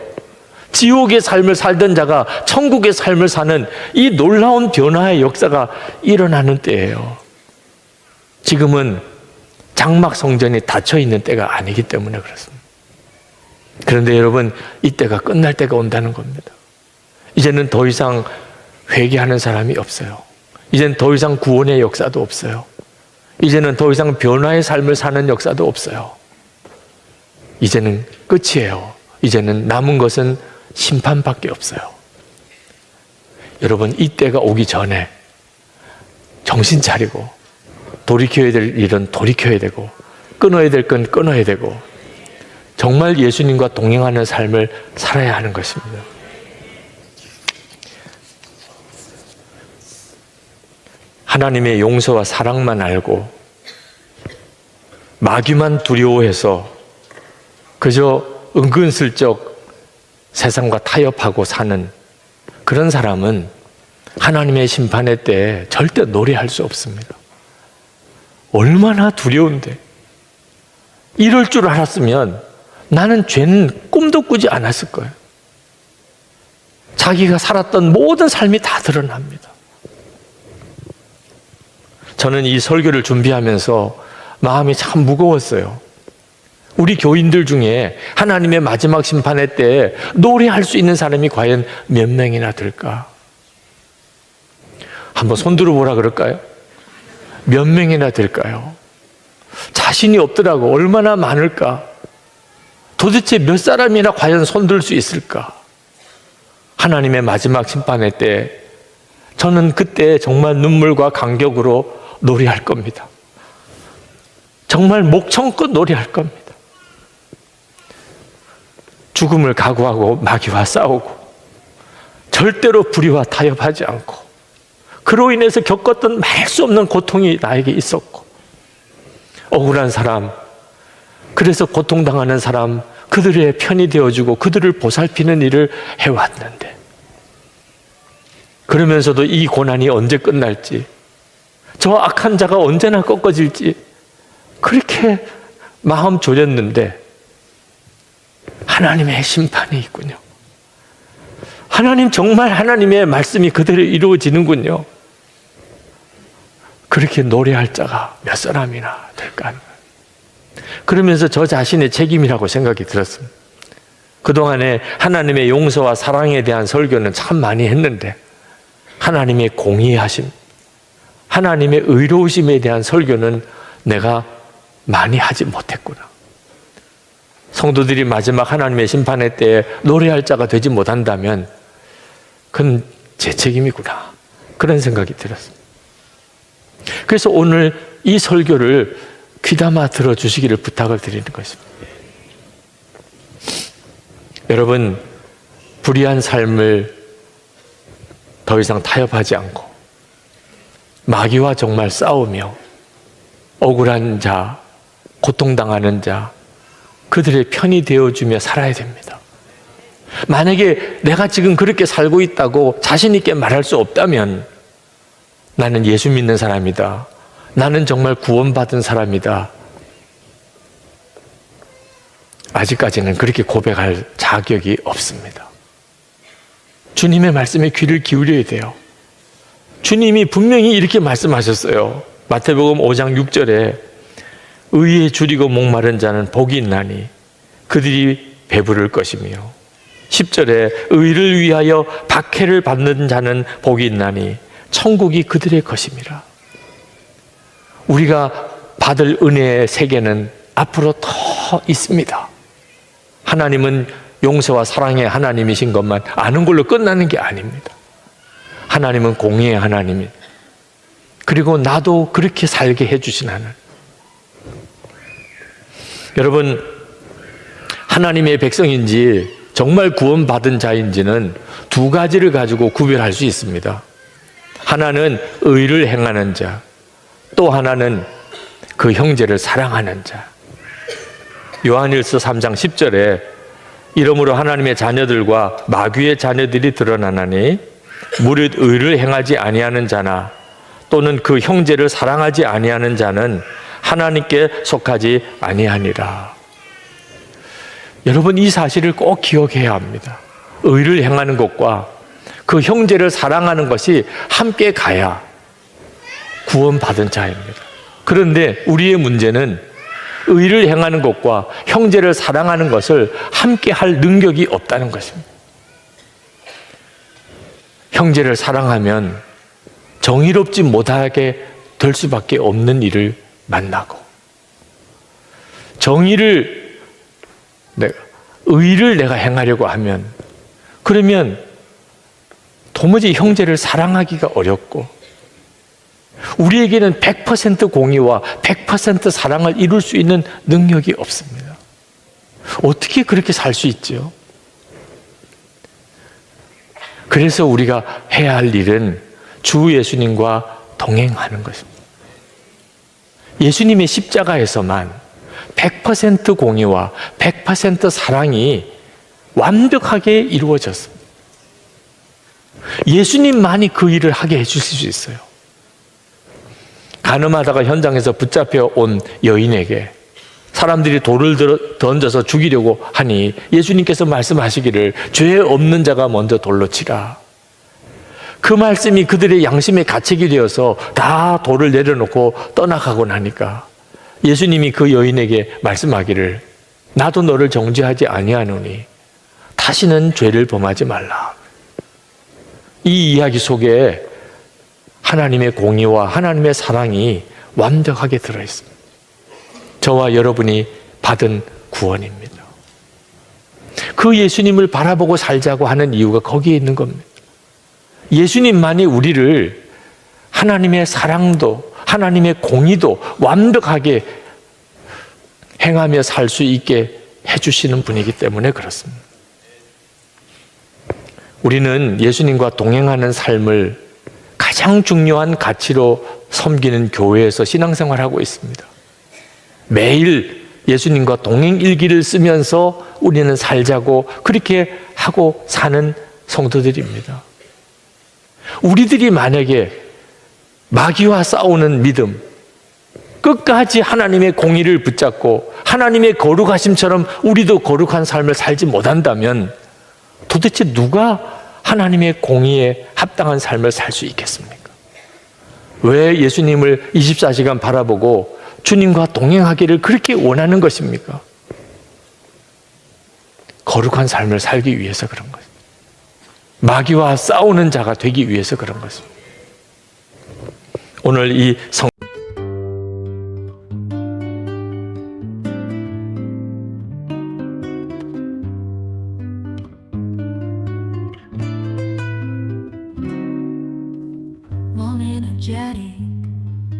지옥의 삶을 살던 자가 천국의 삶을 사는 이 놀라운 변화의 역사가 일어나는 때예요. 지금은 장막 성전이 닫혀 있는 때가 아니기 때문에 그렇습니다. 그런데 여러분, 이 때가 끝날 때가 온다는 겁니다. 이제는 더 이상 회개하는 사람이 없어요. 이제는 더 이상 구원의 역사도 없어요. 이제는 더 이상 변화의 삶을 사는 역사도 없어요. 이제는 끝이에요. 이제는 남은 것은 심판밖에 없어요. 여러분, 이 때가 오기 전에 정신 차리고 돌이켜야 될 일은 돌이켜야 되고 끊어야 될 건 끊어야 되고 정말 예수님과 동행하는 삶을 살아야 하는 것입니다. 하나님의 용서와 사랑만 알고 마귀만 두려워해서 그저 은근슬쩍 세상과 타협하고 사는 그런 사람은 하나님의 심판의 때에 절대 노래할 수 없습니다. 얼마나 두려운데. 이럴 줄 알았으면 나는 죄는 꿈도 꾸지 않았을 거예요. 자기가 살았던 모든 삶이 다 드러납니다. 저는 이 설교를 준비하면서 마음이 참 무거웠어요. 우리 교인들 중에 하나님의 마지막 심판의 때에 노래할 수 있는 사람이 과연 몇 명이나 될까? 한번 손들어 보라 그럴까요? 몇 명이나 될까요? 자신이 없더라고. 얼마나 많을까? 도대체 몇 사람이나 과연 손들 수 있을까? 하나님의 마지막 심판의 때 저는 그때 정말 눈물과 감격으로 노래할 겁니다. 정말 목청껏 노래할 겁니다. 죽음을 각오하고 마귀와 싸우고 절대로 불의와 타협하지 않고 그로 인해서 겪었던 말할 수 없는 고통이 나에게 있었고 억울한 사람, 그래서 고통당하는 사람, 그들의 편이 되어주고 그들을 보살피는 일을 해왔는데 그러면서도 이 고난이 언제 끝날지, 저 악한 자가 언제나 꺾어질지 그렇게 마음 졸였는데 하나님의 심판이 있군요. 하나님, 정말 하나님의 말씀이 그대로 이루어지는군요. 그렇게 노래할 자가 몇 사람이나 될까? 그러면서 저 자신의 책임이라고 생각이 들었습니다. 그동안에 하나님의 용서와 사랑에 대한 설교는 참 많이 했는데 하나님의 공의하심, 하나님의 의로우심에 대한 설교는 내가 많이 하지 못했구나. 성도들이 마지막 하나님의 심판의 때에 노래할 자가 되지 못한다면 그건 제 책임이구나. 그런 생각이 들었습니다. 그래서 오늘 이 설교를 귀담아 들어주시기를 부탁을 드리는 것입니다. 여러분, 불의한 삶을 더 이상 타협하지 않고 마귀와 정말 싸우며 억울한 자, 고통당하는 자, 그들의 편이 되어주며 살아야 됩니다. 만약에 내가 지금 그렇게 살고 있다고 자신 있게 말할 수 없다면 나는 예수 믿는 사람이다. 나는 정말 구원받은 사람이다. 아직까지는 그렇게 고백할 자격이 없습니다. 주님의 말씀에 귀를 기울여야 돼요. 주님이 분명히 이렇게 말씀하셨어요. 마태복음 5장 6절에 의에 줄이고 목마른 자는 복이 있나니 그들이 배부를 것이며 10절에 의를 위하여 박해를 받는 자는 복이 있나니 천국이 그들의 것임이라. 우리가 받을 은혜의 세계는 앞으로 더 있습니다. 하나님은 용서와 사랑의 하나님이신 것만 아는 걸로 끝나는 게 아닙니다. 하나님은 공의의 하나님입니다. 그리고 나도 그렇게 살게 해주신 하나님. 여러분, 하나님의 백성인지 정말 구원받은 자인지는 두 가지를 가지고 구별할 수 있습니다. 하나는 의를 행하는 자, 또 하나는 그 형제를 사랑하는 자. 요한일서 3장 10절에 이러므로 하나님의 자녀들과 마귀의 자녀들이 드러나나니 무릇 의를 행하지 아니하는 자나 또는 그 형제를 사랑하지 아니하는 자는 하나님께 속하지 아니하니라. 여러분, 이 사실을 꼭 기억해야 합니다. 의를 행하는 것과 그 형제를 사랑하는 것이 함께 가야 구원받은 자입니다. 그런데 우리의 문제는 의를 행하는 것과 형제를 사랑하는 것을 함께 할 능력이 없다는 것입니다. 형제를 사랑하면 정의롭지 못하게 될 수밖에 없는 일을 만나고, 의를 내가 행하려고 하면, 그러면 도무지 형제를 사랑하기가 어렵고, 우리에게는 100% 공의와 100% 사랑을 이룰 수 있는 능력이 없습니다. 어떻게 그렇게 살 수 있죠? 그래서 우리가 해야 할 일은 주 예수님과 동행하는 것입니다. 예수님의 십자가에서만 100% 공의와 100% 사랑이 완벽하게 이루어졌습니다. 예수님만이 그 일을 하게 해주실 수 있어요. 간음하다가 현장에서 붙잡혀 온 여인에게 사람들이 돌을 던져서 죽이려고 하니 예수님께서 말씀하시기를 죄 없는 자가 먼저 돌로 치라. 그 말씀이 그들의 양심에 가책이 되어서 다 돌을 내려놓고 떠나가고 나니까 예수님이 그 여인에게 말씀하기를 나도 너를 정죄하지 아니하노니 다시는 죄를 범하지 말라. 이 이야기 속에 하나님의 공의와 하나님의 사랑이 완벽하게 들어있습니다. 저와 여러분이 받은 구원입니다. 그 예수님을 바라보고 살자고 하는 이유가 거기에 있는 겁니다. 예수님만이 우리를 하나님의 사랑도 하나님의 공의도 완벽하게 행하며 살 수 있게 해주시는 분이기 때문에 그렇습니다. 우리는 예수님과 동행하는 삶을 가장 중요한 가치로 섬기는 교회에서 신앙생활하고 있습니다. 매일 예수님과 동행 일기를 쓰면서 우리는 살자고 그렇게 하고 사는 성도들입니다. 우리들이 만약에 마귀와 싸우는 믿음, 끝까지 하나님의 공의를 붙잡고 하나님의 거룩하심처럼 우리도 거룩한 삶을 살지 못한다면 도대체 누가 하나님의 공의에 합당한 삶을 살 수 있겠습니까? 왜 예수님을 24시간 바라보고 주님과 동행하기를 그렇게 원하는 것입니까? 거룩한 삶을 살기 위해서 그런 것입니다. 마귀와 싸우는 자가 되기 위해서 그런 것입니다. 오늘 이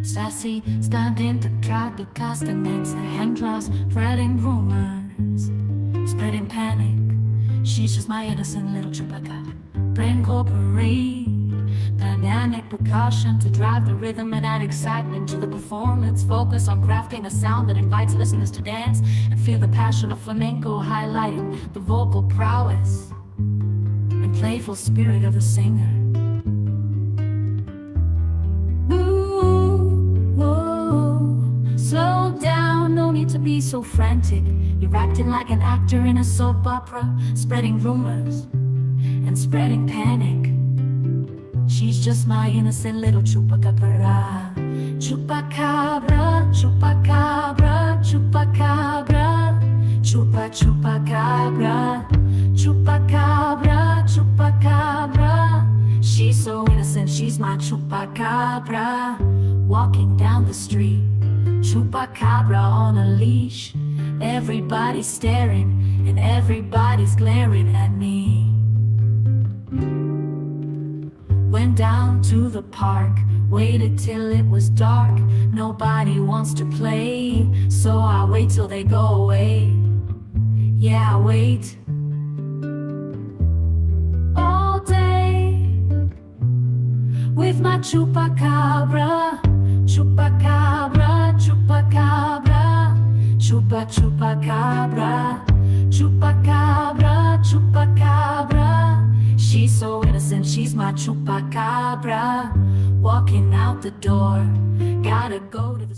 Sassy, standing to try to cast an answer. Hand draws, spreading rumors, spreading panic. She's just my innocent little Chewbacca. Brain corporate, dynamic precaution to drive the rhythm and add excitement to the performance. Focus on crafting a sound that invites listeners to dance and feel the passion of flamenco, highlighting the vocal prowess and playful spirit of the singer. Slow down, no need to be so frantic. You're acting like an actor in a soap opera, spreading rumors and spreading panic. She's just my innocent little chupacabra. Chupacabra, chupacabra, chupacabra. Chupa chupacabra, chupacabra, chupacabra. She's so innocent, she's my chupacabra. Walking down the street, Chupacabra on a leash. Everybody's staring and everybody's glaring at me. Went down to the park, waited till it was dark. Nobody wants to play, so I wait till they go away. Yeah, I wait all day with my Chupacabra. Chupacabra, chupacabra, chupa chupacabra, chupacabra, chupacabra. She's so innocent, she's my chupacabra. Walking out the door, gotta go to the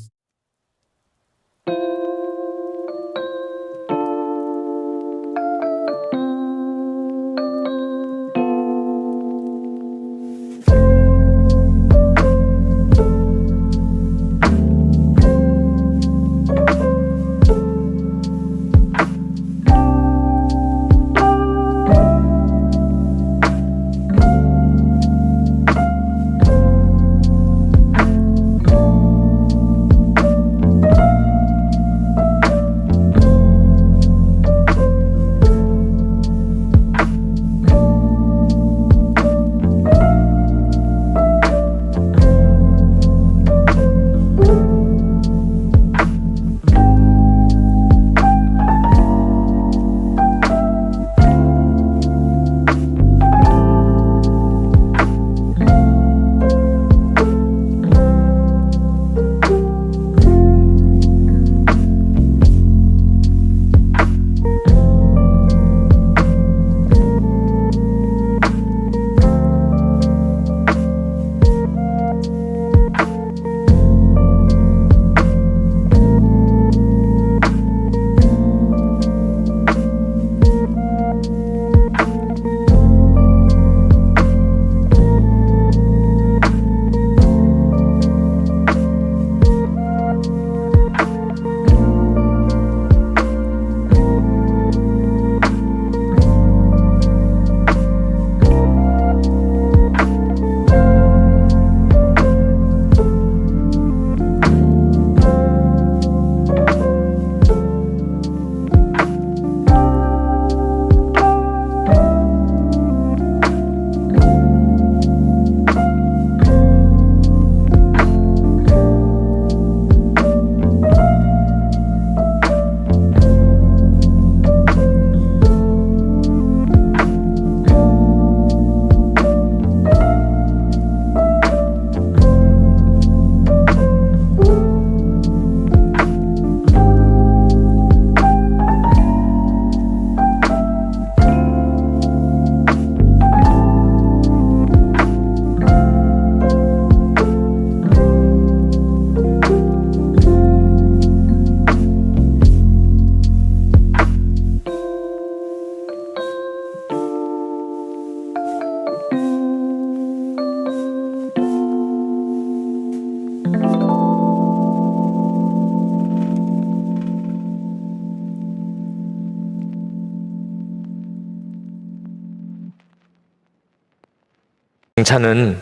칭찬은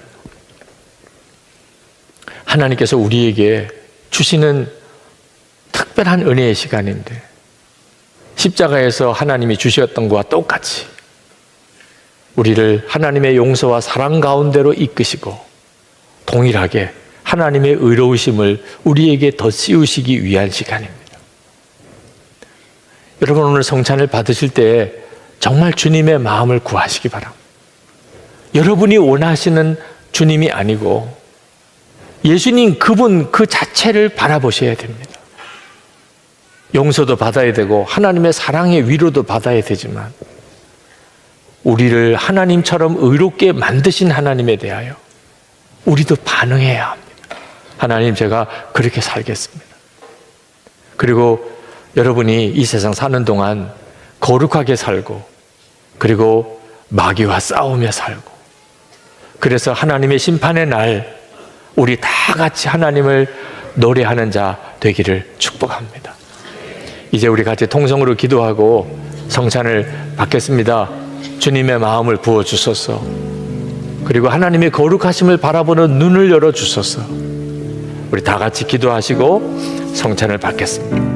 하나님께서 우리에게 주시는 특별한 은혜의 시간인데, 십자가에서 하나님이 주셨던 것과 똑같이 우리를 하나님의 용서와 사랑 가운데로 이끄시고 동일하게 하나님의 의로우심을 우리에게 더 씌우시기 위한 시간입니다. 여러분, 오늘 성찬을 받으실 때 정말 주님의 마음을 구하시기 바랍니다. 여러분이 원하시는 주님이 아니고 예수님 그분 그 자체를 바라보셔야 됩니다. 용서도 받아야 되고 하나님의 사랑의 위로도 받아야 되지만, 우리를 하나님처럼 의롭게 만드신 하나님에 대하여 우리도 반응해야 합니다. 하나님, 제가 그렇게 살겠습니다. 그리고 여러분이 이 세상 사는 동안 거룩하게 살고, 그리고 마귀와 싸우며 살고, 그래서 하나님의 심판의 날 우리 다 같이 하나님을 노래하는 자 되기를 축복합니다. 이제 우리 같이 통성으로 기도하고 성찬을 받겠습니다. 주님의 마음을 부어주소서. 그리고 하나님의 거룩하심을 바라보는 눈을 열어주소서. 우리 다 같이 기도하시고 성찬을 받겠습니다.